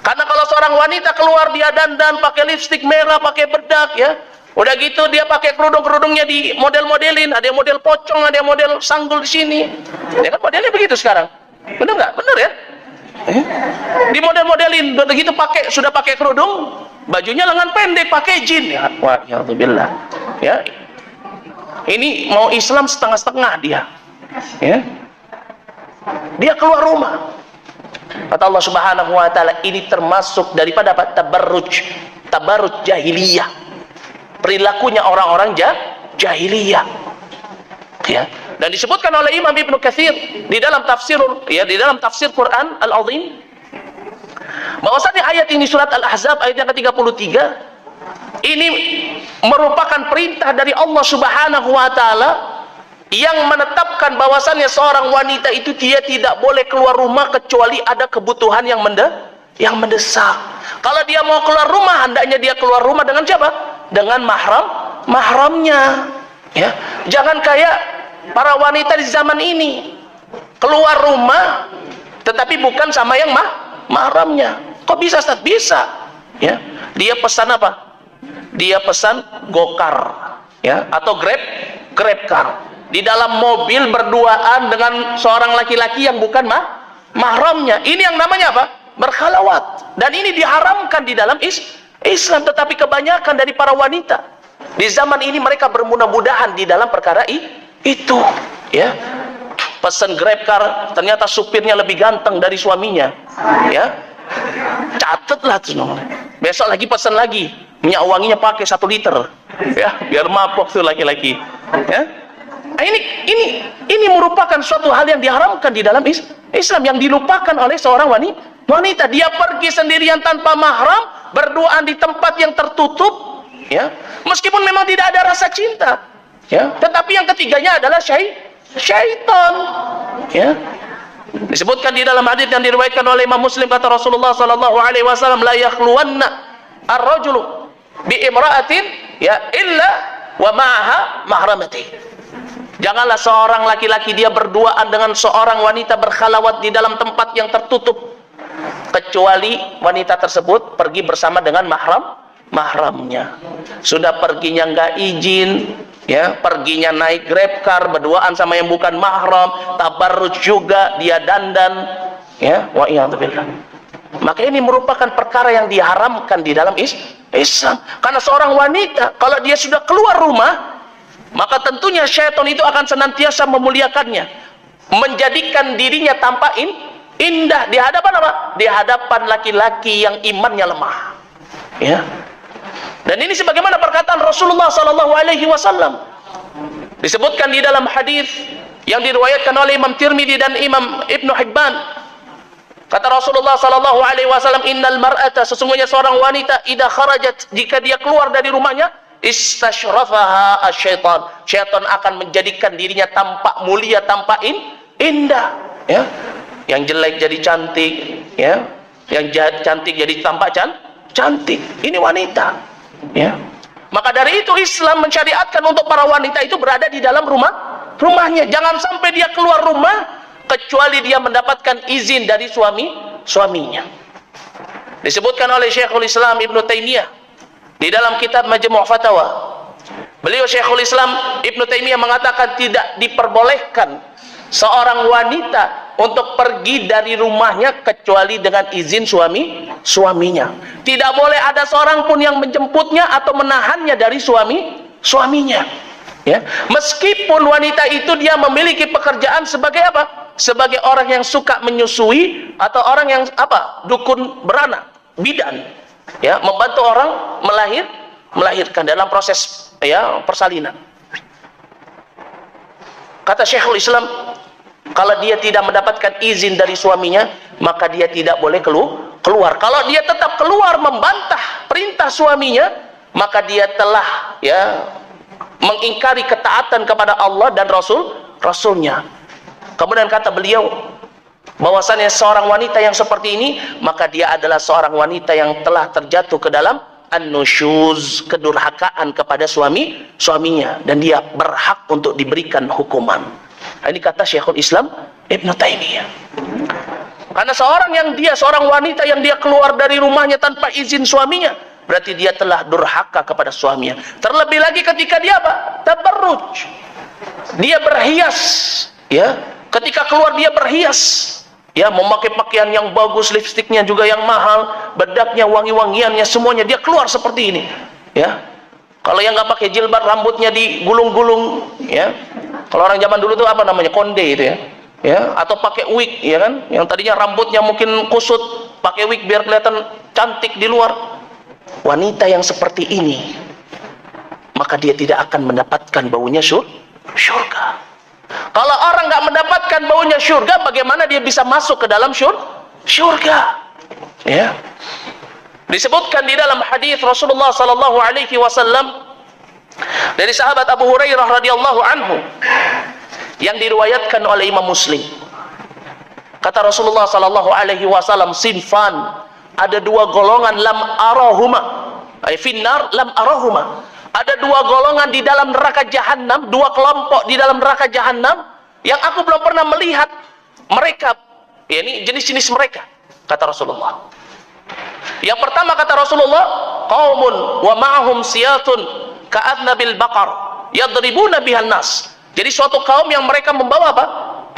Karena kalau seorang wanita keluar, dia dandan pakai lipstik merah, pakai bedak, ya. Udah gitu dia pakai kerudung-kerudungnya di model-modelin, ada yang model pocong, ada yang model sanggul di sini. Ya kan modelnya begitu sekarang. Bener nggak? Bener ya? Di model-modelin, udah gitu sudah pakai kerudung, bajunya lengan pendek, pakai jin. Ya, wa'iyadzubillah. Ya. Ini mau Islam setengah-setengah dia. Ya, dia keluar rumah. Kata Allah Subhanahu wa taala, ini termasuk daripada apa? Tabarruj jahiliyah. Perilakunya orang-orang jahiliyah. Ya. Dan disebutkan oleh Imam Ibnu Katsir di dalam tafsir Quran Al-Azim, bahwasanya ayat ini surat Al-Ahzab ayat yang ke-33 ini merupakan perintah dari Allah Subhanahu wa taala yang menetapkan bahwasannya seorang wanita itu dia tidak boleh keluar rumah kecuali ada kebutuhan yang mendesak. Kalau dia mau keluar rumah, hendaknya dia keluar rumah dengan siapa? Dengan mahramnya, ya. Jangan kayak para wanita di zaman ini, keluar rumah tetapi bukan sama yang mahramnya. Kok bisa, Ustaz? Bisa, ya. Dia pesan apa? Dia pesan gokar, ya, atau grab car. Di dalam mobil berduaan dengan seorang laki-laki yang bukan mahramnya. Ini yang namanya apa? Berkhalawat. Dan ini diharamkan di dalam Islam. Tetapi kebanyakan dari para wanita di zaman ini mereka bermudah-mudahan di dalam perkara itu, ya. Pesan grab car, ternyata supirnya lebih ganteng dari suaminya, ya. Catatlah tuh nomornya. Besok lagi pesan lagi, minyak wanginya pakai 1 liter, ya, biar mabok tuh laki-laki, ya. Ini merupakan suatu hal yang diharamkan di dalam Islam, yang dilupakan oleh seorang wanita. Dia pergi sendirian tanpa mahram, berduaan di tempat yang tertutup, ya. Meskipun memang tidak ada rasa cinta, Ya, tetapi yang ketiganya adalah syaitan. Ya. Disebutkan di dalam hadis yang diriwayatkan oleh Imam Muslim, kata Rasulullah sallallahu alaihi wasallam, la yakhluwanna ar-rajulu bi imra'atin ya illa wa ma'aha mahramati. Janganlah seorang laki-laki dia berduaan dengan seorang wanita berkhalawat di dalam tempat yang tertutup, kecuali wanita tersebut pergi bersama dengan mahramnya. Sudah perginya nggak izin, ya, perginya naik Grab car berduaan sama yang bukan mahram, tabarruj juga, dia dandan, ya, wa iyadzubillah. Maka ini merupakan perkara yang diharamkan di dalam Islam. Karena seorang wanita kalau dia sudah keluar rumah, maka tentunya syaitan itu akan senantiasa memuliakannya, menjadikan dirinya tampak indah di hadapan apa? Di hadapan laki-laki yang imannya lemah. Ya. Dan ini sebagaimana perkataan Rasulullah sallallahu alaihi wasallam. Disebutkan di dalam hadis yang diriwayatkan oleh Imam Tirmidzi dan Imam Ibnu Hibban. Kata Rasulullah sallallahu alaihi wasallam, "Innal mar'ata," sesungguhnya seorang wanita, "idza kharajat," jika dia keluar dari rumahnya, "istashrafaha asy-syaitan." Syaitan akan menjadikan dirinya tampak mulia, tampak indah, ya. Yang jelek jadi cantik, ya. Yang cantik jadi tampak cantik. Ini wanita, ya. Maka dari itu Islam mensyariatkan untuk para wanita itu berada di dalam rumahnya. Jangan sampai dia keluar rumah kecuali dia mendapatkan izin dari suaminya. Disebutkan oleh Syekhul Islam Ibnu Taimiyah di dalam kitab Majmu' Fatawa. Beliau Syekhul Islam Ibnu Taimiyah mengatakan tidak diperbolehkan seorang wanita untuk pergi dari rumahnya kecuali dengan izin suaminya. Tidak boleh ada seorang pun yang menjemputnya atau menahannya dari suaminya. Ya, meskipun wanita itu dia memiliki pekerjaan sebagai apa? Sebagai orang yang suka menyusui atau orang yang apa? Dukun beranak, bidan. Ya, membantu orang melahirkan dalam proses ya persalinan. Kata Syekhul Islam, kalau dia tidak mendapatkan izin dari suaminya, maka dia tidak boleh keluar. Kalau dia tetap keluar membantah perintah suaminya, maka dia telah ya mengingkari ketaatan kepada Allah dan Rasulnya. Kemudian kata beliau bahwasannya seorang wanita yang seperti ini, maka dia adalah seorang wanita yang telah terjatuh ke dalam an-nusyuz, kedurhakaan kepada suaminya, dan dia berhak untuk diberikan hukuman. Ini kata Syekhul Islam Ibnu Taimiyah. Karena seorang wanita yang dia keluar dari rumahnya tanpa izin suaminya, berarti dia telah durhaka kepada suaminya. Terlebih lagi ketika dia apa? Tabarruj. Dia berhias, ya. Ketika keluar dia berhias, ya, memakai pakaian yang bagus, lipstiknya juga yang mahal, bedaknya, wangi-wangiannya, semuanya dia keluar seperti ini, ya. Kalau yang nggak pakai jilbab, rambutnya digulung-gulung, ya. Kalau orang zaman dulu tuh apa namanya, konde itu, ya, atau pakai wig, ya kan, yang tadinya rambutnya mungkin kusut, pakai wig biar kelihatan cantik di luar. Wanita yang seperti ini, maka dia tidak akan mendapatkan baunya syurga. Kalau orang nggak mendapatkan baunya syurga, bagaimana dia bisa masuk ke dalam syurga? Ya. Disebutkan di dalam hadis Rasulullah sallallahu alaihi wasallam dari sahabat Abu Hurairah radhiyallahu anhu yang diriwayatkan oleh Imam Muslim. Kata Rasulullah sallallahu alaihi wasallam, sinfan, ada dua golongan lam arahuma, ay finnar lam arahuma. Ada dua golongan di dalam neraka jahanam, dua kelompok di dalam neraka jahanam yang aku belum pernah melihat mereka, ya, ini jenis-jenis mereka, kata Rasulullah. Yang pertama kata Rasulullah, qaumun wa ma'ahum siyatun ka'adnabil baqar yadribuna bihan nas. Jadi suatu kaum yang mereka membawa apa?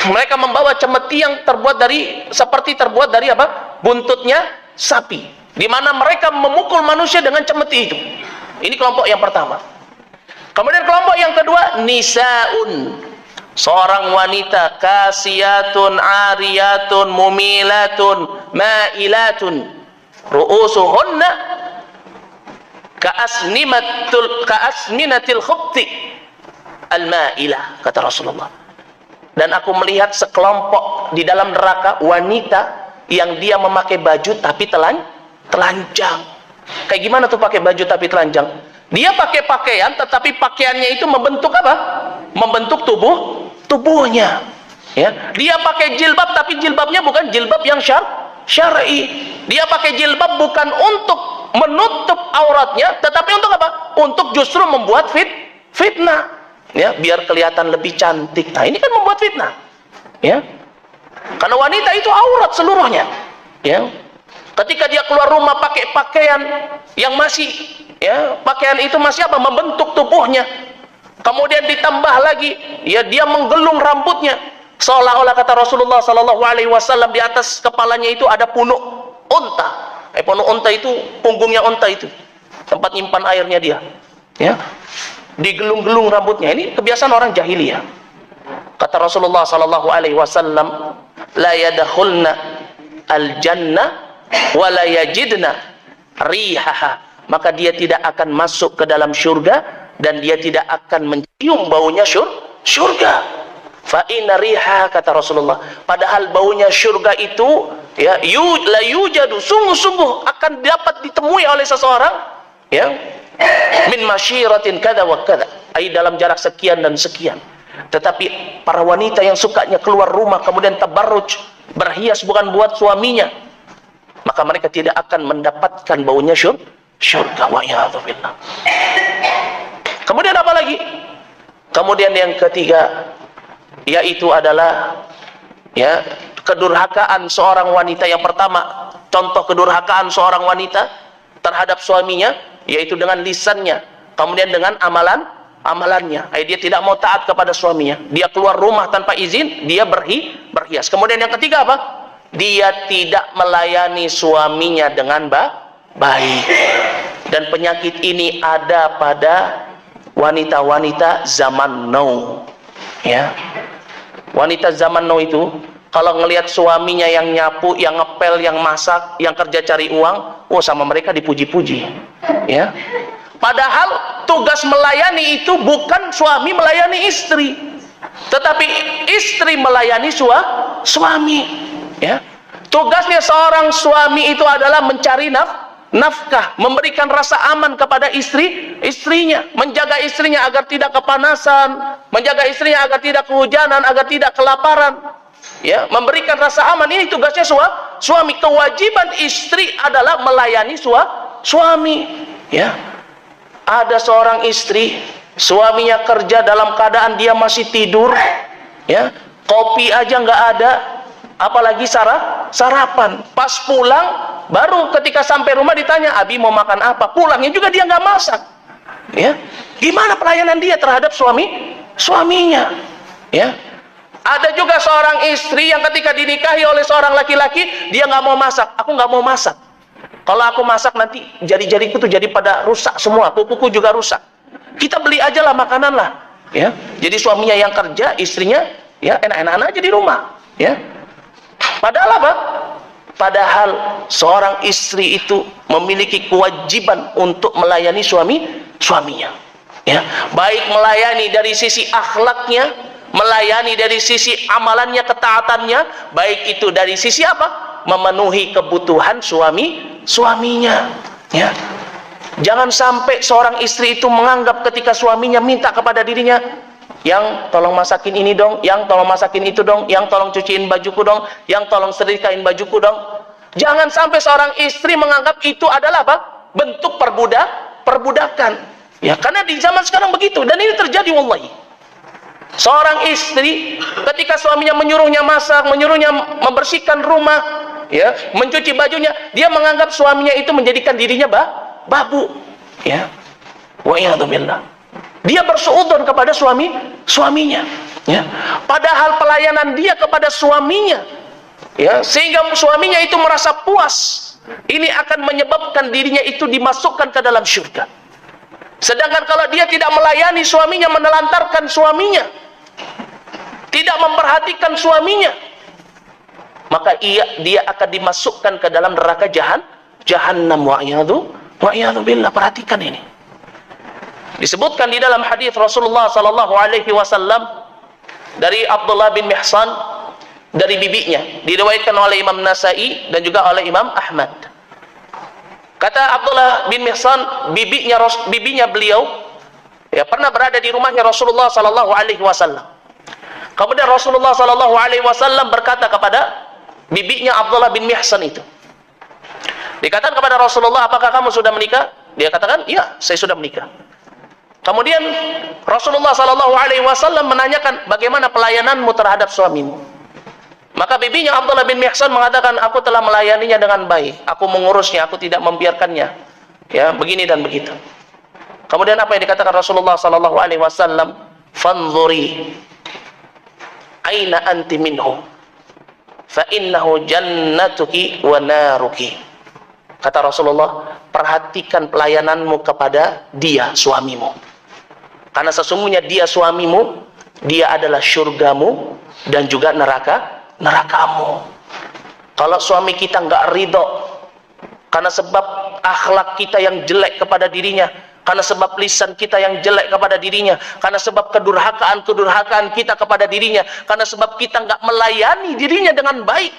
Mereka membawa cemeti yang terbuat dari apa? Buntutnya sapi. Di mana mereka memukul manusia dengan cemeti itu. Ini kelompok yang pertama. Kemudian kelompok yang kedua, nisaun, seorang wanita, kasiyatun, ariyatun, mumilatun, mailatun, ru'usuhunna ka'asminatil khubti al-mailah, kata Rasulullah. Dan aku melihat sekelompok di dalam neraka wanita yang dia memakai baju tapi telanjang. Kayak gimana tuh pakai baju tapi telanjang? Dia pakai pakaian, tetapi pakaiannya itu membentuk apa? Membentuk tubuhnya. Ya, dia pakai jilbab, tapi jilbabnya bukan jilbab yang syar'i. Dia pakai jilbab bukan untuk menutup auratnya, tetapi untuk apa? Untuk justru membuat fitnah. Ya, biar kelihatan lebih cantik. Nah, ini kan membuat fitnah. Ya. Karena wanita itu aurat seluruhnya. Ya. Ketika dia keluar rumah pakai pakaian yang masih, ya, pakaian itu masih apa? Membentuk tubuhnya. Kemudian ditambah lagi, ya, dia menggelung rambutnya. Seolah-olah kata Rasulullah sallallahu alaihi wasallam di atas kepalanya itu ada punuk unta. Punuk unta itu punggungnya unta itu. Tempat nyimpan airnya dia. Ya. Digelung-gelung rambutnya. Ini kebiasaan orang jahiliyah. Kata Rasulullah sallallahu alaihi wasallam, la yadkhulna al-jannah wa la yajidna rihaha. Maka dia tidak akan masuk ke dalam syurga dan dia tidak akan mencium baunya syurga. Fa inna riha, kata Rasulullah, padahal baunya syurga itu, ya, la yujadu, sungguh-sungguh akan dapat ditemui oleh seseorang, ya, min masyiratin kada wa kada, ai dalam jarak sekian dan sekian. Tetapi para wanita yang sukanya keluar rumah kemudian tabarruj, berhias bukan buat suaminya, maka mereka tidak akan mendapatkan baunya syurga. Wa ya'udzubillah. Kemudian apa lagi? Kemudian yang ketiga, yaitu adalah, ya, kedurhakaan seorang wanita. Yang pertama, contoh kedurhakaan seorang wanita terhadap suaminya, yaitu dengan lisannya, kemudian dengan amalannya. Dia tidak mau taat kepada suaminya. Dia keluar rumah tanpa izin, dia berhias. Kemudian yang ketiga apa? Dia tidak melayani suaminya dengan baik. Dan penyakit ini ada pada wanita-wanita zaman now. Ya. Wanita zaman now itu kalau ngelihat suaminya yang nyapu, yang ngepel, yang masak, yang kerja cari uang, sama mereka dipuji-puji. Ya. Padahal tugas melayani itu bukan suami melayani istri, tetapi istri melayani suami. Ya. Tugasnya seorang suami itu adalah mencari nafkah, memberikan rasa aman kepada istrinya, menjaga istrinya agar tidak kepanasan, menjaga istrinya agar tidak kehujanan, agar tidak kelaparan, ya, memberikan rasa aman. Ini tugasnya suami. Kewajiban istri adalah melayani suami. Ya, ada seorang istri, suaminya kerja dalam keadaan dia masih tidur, ya, kopi aja nggak ada, apalagi sarapan. Pas pulang, baru ketika sampai rumah ditanya, Abi mau makan apa? Pulangnya juga dia nggak masak. Ya, gimana pelayanan dia terhadap suaminya? Ya, ada juga seorang istri yang ketika dinikahi oleh seorang laki-laki, dia nggak mau masak. Aku nggak mau masak. Kalau aku masak nanti jari-jariku tuh jadi pada rusak semua, kukuku juga rusak. Kita beli aja lah makanan lah. Ya, jadi suaminya yang kerja, istrinya, ya, enak-enak aja di rumah. Ya. Padahal apa? Padahal seorang istri itu memiliki kewajiban untuk melayani suaminya. Ya, baik melayani dari sisi akhlaknya, melayani dari sisi amalannya, ketaatannya, baik itu dari sisi apa? Memenuhi kebutuhan suaminya. Ya. Jangan sampai seorang istri itu menganggap ketika suaminya minta kepada dirinya, yang tolong masakin ini dong, yang tolong masakin itu dong, yang tolong cuciin bajuku dong, yang tolong setrikain bajuku dong. Jangan sampai seorang istri menganggap itu adalah apa? Bentuk perbudakan. Ya, karena di zaman sekarang begitu, dan ini terjadi wallahi. Seorang istri ketika suaminya menyuruhnya masak, menyuruhnya membersihkan rumah, ya, mencuci bajunya, dia menganggap suaminya itu menjadikan dirinya babu. Ya. Wa iyadzubillah. Dia bersuudzon kepada suaminya, ya. Padahal pelayanan dia kepada suaminya, ya, sehingga suaminya itu merasa puas, ini akan menyebabkan dirinya itu dimasukkan ke dalam syurga. Sedangkan kalau dia tidak melayani suaminya, menelantarkan suaminya, tidak memperhatikan suaminya, maka dia akan dimasukkan ke dalam neraka jahannam. Wa iyadzu billah. Perhatikan ini. Disebutkan di dalam hadis Rasulullah sallallahu alaihi wasallam dari Abdullah bin Mihsan, dari bibinya, diriwayatkan oleh Imam Nasai dan juga oleh Imam Ahmad. Kata Abdullah bin Mihsan, bibinya beliau ya pernah berada di rumahnya Rasulullah sallallahu alaihi wasallam. Kemudian Rasulullah sallallahu alaihi wasallam berkata kepada bibinya Abdullah bin Mihsan itu. Dikatakan kepada Rasulullah, "Apakah kamu sudah menikah?" Dia katakan, "Ya, saya sudah menikah." Kemudian Rasulullah sallallahu alaihi wasallam menanyakan, "Bagaimana pelayananmu terhadap suamimu?" Maka bibinya Abdullah bin Mihsan mengatakan, "Aku telah melayaninya dengan baik. Aku mengurusnya, aku tidak membiarkannya. Ya, begini dan begitu." Kemudian apa yang dikatakan Rasulullah sallallahu alaihi wasallam? "Fanzuri aina anti minhu, fa innahu jannatuki wa naruki." Kata Rasulullah, perhatikan pelayananmu kepada dia, suamimu. Karena sesungguhnya dia suamimu, dia adalah syurgamu dan juga nerakamu. Kalau suami kita nggak ridho karena sebab akhlak kita yang jelek kepada dirinya, karena sebab lisan kita yang jelek kepada dirinya, karena sebab kedurhakaan kita kepada dirinya, karena sebab kita nggak melayani dirinya dengan baik,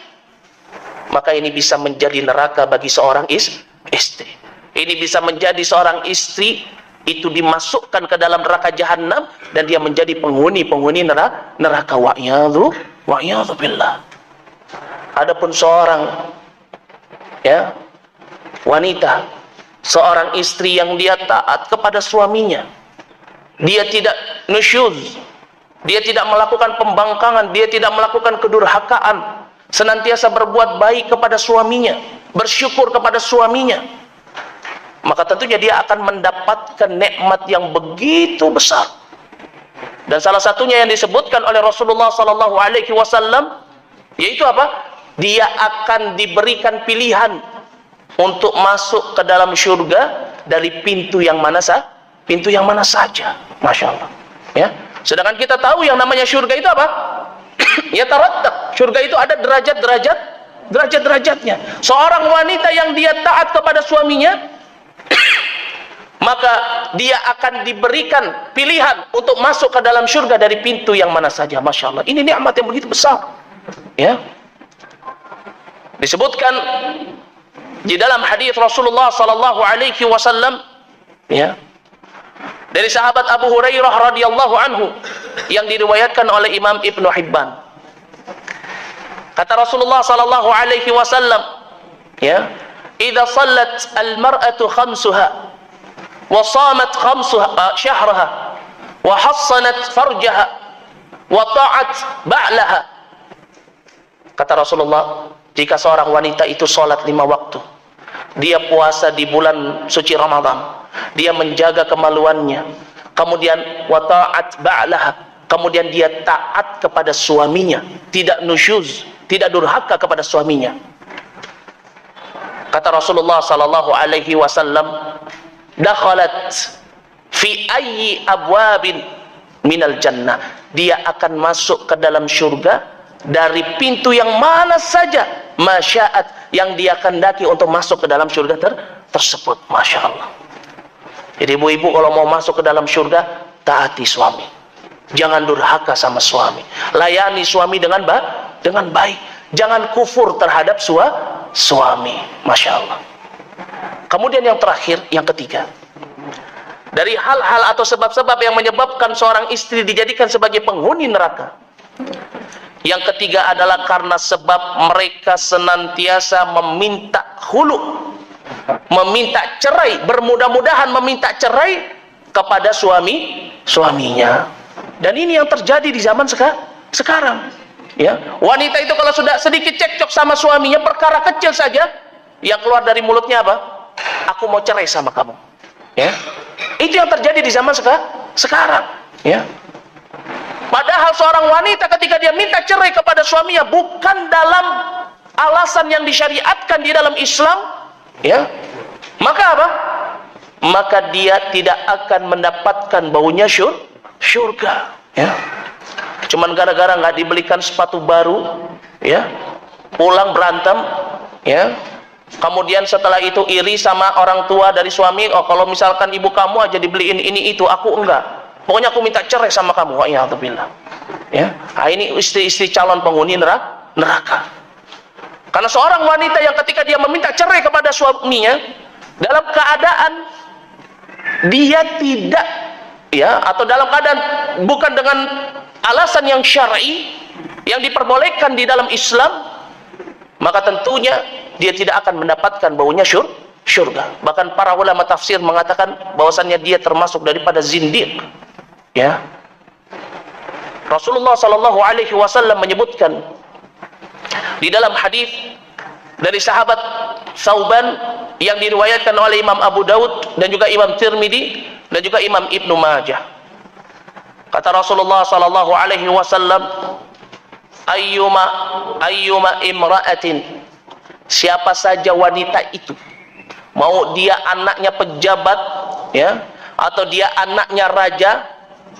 maka ini bisa menjadi neraka bagi seorang istri. Ini bisa menjadi seorang istri itu dimasukkan ke dalam neraka jahanam dan dia menjadi penghuni neraka. Wa'iyadzu billah. Adapun seorang ya wanita, seorang istri yang dia taat kepada suaminya, dia tidak nusyuz, dia tidak melakukan pembangkangan, dia tidak melakukan kedurhakaan, senantiasa berbuat baik kepada suaminya, bersyukur kepada suaminya, maka tentunya dia akan mendapatkan nikmat yang begitu besar. Dan salah satunya yang disebutkan oleh Rasulullah sallallahu alaihi wasallam yaitu apa? Dia akan diberikan pilihan untuk masuk ke dalam syurga dari pintu yang mana saja. Masya Allah. Ya. Sedangkan kita tahu yang namanya syurga itu apa? Ya tarattab. Syurga itu ada derajat-derajatnya. Seorang wanita yang dia taat kepada suaminya, maka dia akan diberikan pilihan untuk masuk ke dalam syurga dari pintu yang mana saja. Masya Allah. Ini nikmat yang begitu besar. Ya. Disebutkan di dalam hadis Rasulullah sallallahu alaihi wasallam ya, dari sahabat Abu Hurairah radhiyallahu anhu yang diriwayatkan oleh Imam Ibnu Hibban. Kata Rasulullah sallallahu alaihi wasallam ya, "Idza shallat al-mar'atu khamsuha wa shamat syahraha wa hassanat farjaha wa ta'at ba'laha." Kata Rasulullah, jika seorang wanita itu sholat 5 waktu, dia puasa di bulan suci Ramadan, dia menjaga kemaluannya, kemudian wa ta'at ba'laha, kemudian dia taat kepada suaminya, tidak nusyuz, tidak durhaka kepada suaminya. Kata Rasulullah sallallahu alaihi wasallam, dakhalat fi ayyi abwabin minal jannah, dia akan masuk ke dalam syurga dari pintu yang mana saja, masya'at, yang dia kehendaki untuk masuk ke dalam syurga tersebut. Masya Allah. Jadi ibu-ibu kalau mau masuk ke dalam syurga, taati suami, jangan durhaka sama suami, layani suami dengan baik, jangan kufur terhadap suami. Masya Allah. Kemudian yang terakhir, yang ketiga, dari hal-hal atau sebab-sebab yang menyebabkan seorang istri dijadikan sebagai penghuni neraka, yang ketiga adalah karena sebab mereka senantiasa meminta khulu, meminta cerai, bermudah-mudahan meminta cerai kepada suaminya. Dan ini yang terjadi di zaman sekarang. Ya, wanita itu kalau sudah sedikit cekcok sama suaminya, perkara kecil saja, yang keluar dari mulutnya apa? "Aku mau cerai sama kamu." Ya, itu yang terjadi di zaman sekarang. Ya. Padahal seorang wanita ketika dia minta cerai kepada suaminya bukan dalam alasan yang disyariatkan di dalam Islam, ya, maka apa? Maka dia tidak akan mendapatkan baunya syurga. Ya. Cuman gara-gara nggak dibelikan sepatu baru, ya, pulang berantem, ya. Kemudian setelah itu iri sama orang tua dari suami, "Oh, kalau misalkan ibu kamu aja dibeliin ini itu, aku enggak. Pokoknya aku minta cerai sama kamu." Wa'iyadzubillah. Ya, nah, ini istri-istri calon penghuni neraka. Karena seorang wanita yang ketika dia meminta cerai kepada suaminya, dalam keadaan dia tidak, ya, atau dalam keadaan bukan dengan alasan yang syar'i yang diperbolehkan di dalam Islam, maka tentunya dia tidak akan mendapatkan baunya syurga. Bahkan para ulama tafsir mengatakan bahwasannya dia termasuk daripada zindiq, ya. Rasulullah sallallahu alaihi wasallam menyebutkan di dalam hadis dari sahabat Tsauban yang diriwayatkan oleh Imam Abu Daud dan juga Imam Tirmidzi dan juga Imam Ibnu Majah. Kata Rasulullah sallallahu alaihi wasallam, ayyuma imra'atin, siapa saja wanita itu, mau dia anaknya pejabat, ya, atau dia anaknya raja,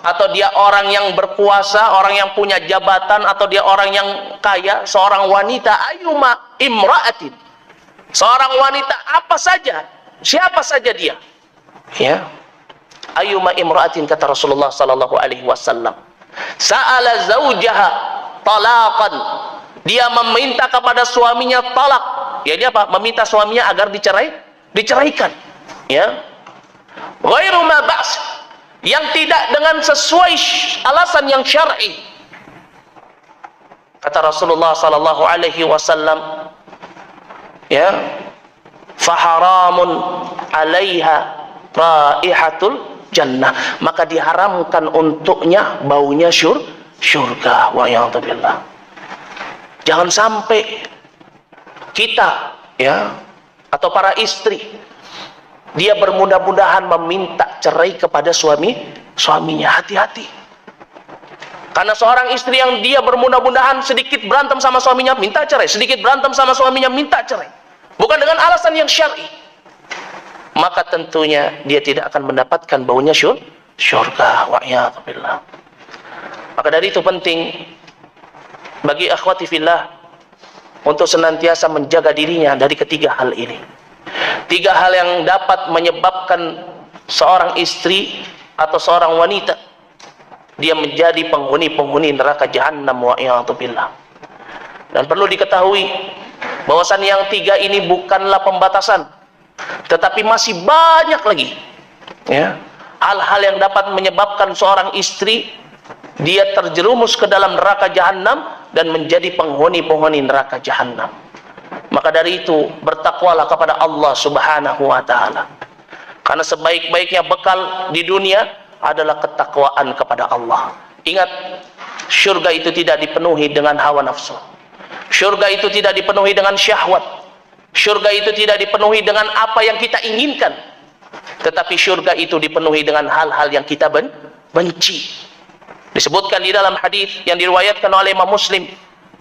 atau dia orang yang berkuasa, orang yang punya jabatan, atau dia orang yang kaya, seorang wanita, ayyuma imra'atin, seorang wanita apa saja, siapa saja dia, ya, ayyuma imra'atin, kata Rasulullah sallallahu alaihi wasallam, sa'ala zaujaha talaqan, dia meminta kepada suaminya talak, ya, ini apa? Meminta suaminya agar diceraikan, ya, ghairu ma ba's, yang tidak dengan sesuai alasan yang syar'i. Kata Rasulullah sallallahu alaihi wasallam, ya, faharamun 'alaiha raihatul jannah, maka diharamkan untuknya baunya syurga. Wa ya'udzubillah. Jangan sampai kita, ya, atau para istri, dia bermudah-mudahan meminta cerai kepada suaminya. Hati-hati. Karena seorang istri yang dia bermudah-mudahan sedikit berantem sama suaminya minta cerai, sedikit berantem sama suaminya minta cerai, bukan dengan alasan yang syar'i, maka tentunya dia tidak akan mendapatkan baunya syurga. Wa'iyadzubillah. Maka dari itu penting bagi akhwati fillah untuk senantiasa menjaga dirinya dari ketiga hal ini. Tiga hal yang dapat menyebabkan seorang istri atau seorang wanita dia menjadi penghuni neraka jahanam. Wa'iyadzubillah. Dan perlu diketahui bahwasan yang tiga ini bukanlah pembatasan, tetapi masih banyak lagi, ya, hal-hal yang dapat menyebabkan seorang istri dia terjerumus ke dalam neraka jahanam dan menjadi penghuni neraka jahanam. Maka dari itu bertakwalah kepada Allah Subhanahu wa taala. Karena sebaik-baiknya bekal di dunia adalah ketakwaan kepada Allah. Ingat, syurga itu tidak dipenuhi dengan hawa nafsu. Syurga itu tidak dipenuhi dengan syahwat. Syurga itu tidak dipenuhi dengan apa yang kita inginkan. Tetapi syurga itu dipenuhi dengan hal-hal yang kita benci. Disebutkan di dalam hadis yang diriwayatkan oleh Imam Muslim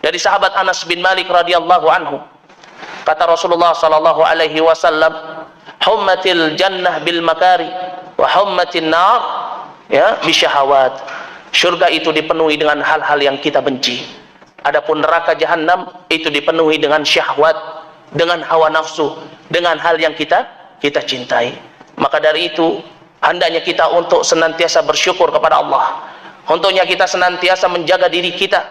dari sahabat Anas bin Malik radhiyallahu anhu. Kata Rasulullah sallallahu alaihi wasallam, hummatil jannah bil makari wa hummatin nar, ya, bisyahawat. Syurga itu dipenuhi dengan hal-hal yang kita benci. Adapun neraka jahanam itu dipenuhi dengan syahwat, dengan hawa nafsu, dengan hal yang kita cintai. Maka dari itu hendaknya kita untuk senantiasa bersyukur kepada Allah. Untuknya kita senantiasa menjaga diri kita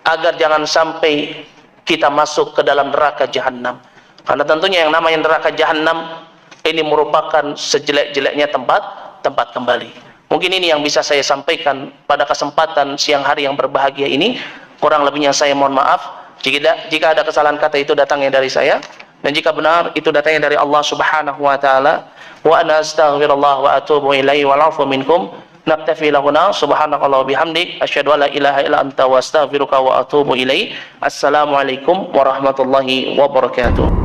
agar jangan sampai kita masuk ke dalam neraka jahanam. Karena tentunya yang namanya neraka jahanam ini merupakan sejelek-jeleknya tempat kembali. Mungkin ini yang bisa saya sampaikan pada kesempatan siang hari yang berbahagia ini. Kurang lebihnya saya mohon maaf. Jika ada kesalahan kata itu datangnya dari saya, dan jika benar itu datangnya dari Allah Subhanahu wa taala. Wa ana astaghfirullah wa atubu ilaihi wal afu minkum. Naktafi lahuna subhanakallah bihamdik asyhadu an la ilaha illa anta wa astaghfiruka wa atubu ilaik. Assalamualaikum warahmatullahi wabarakatuh.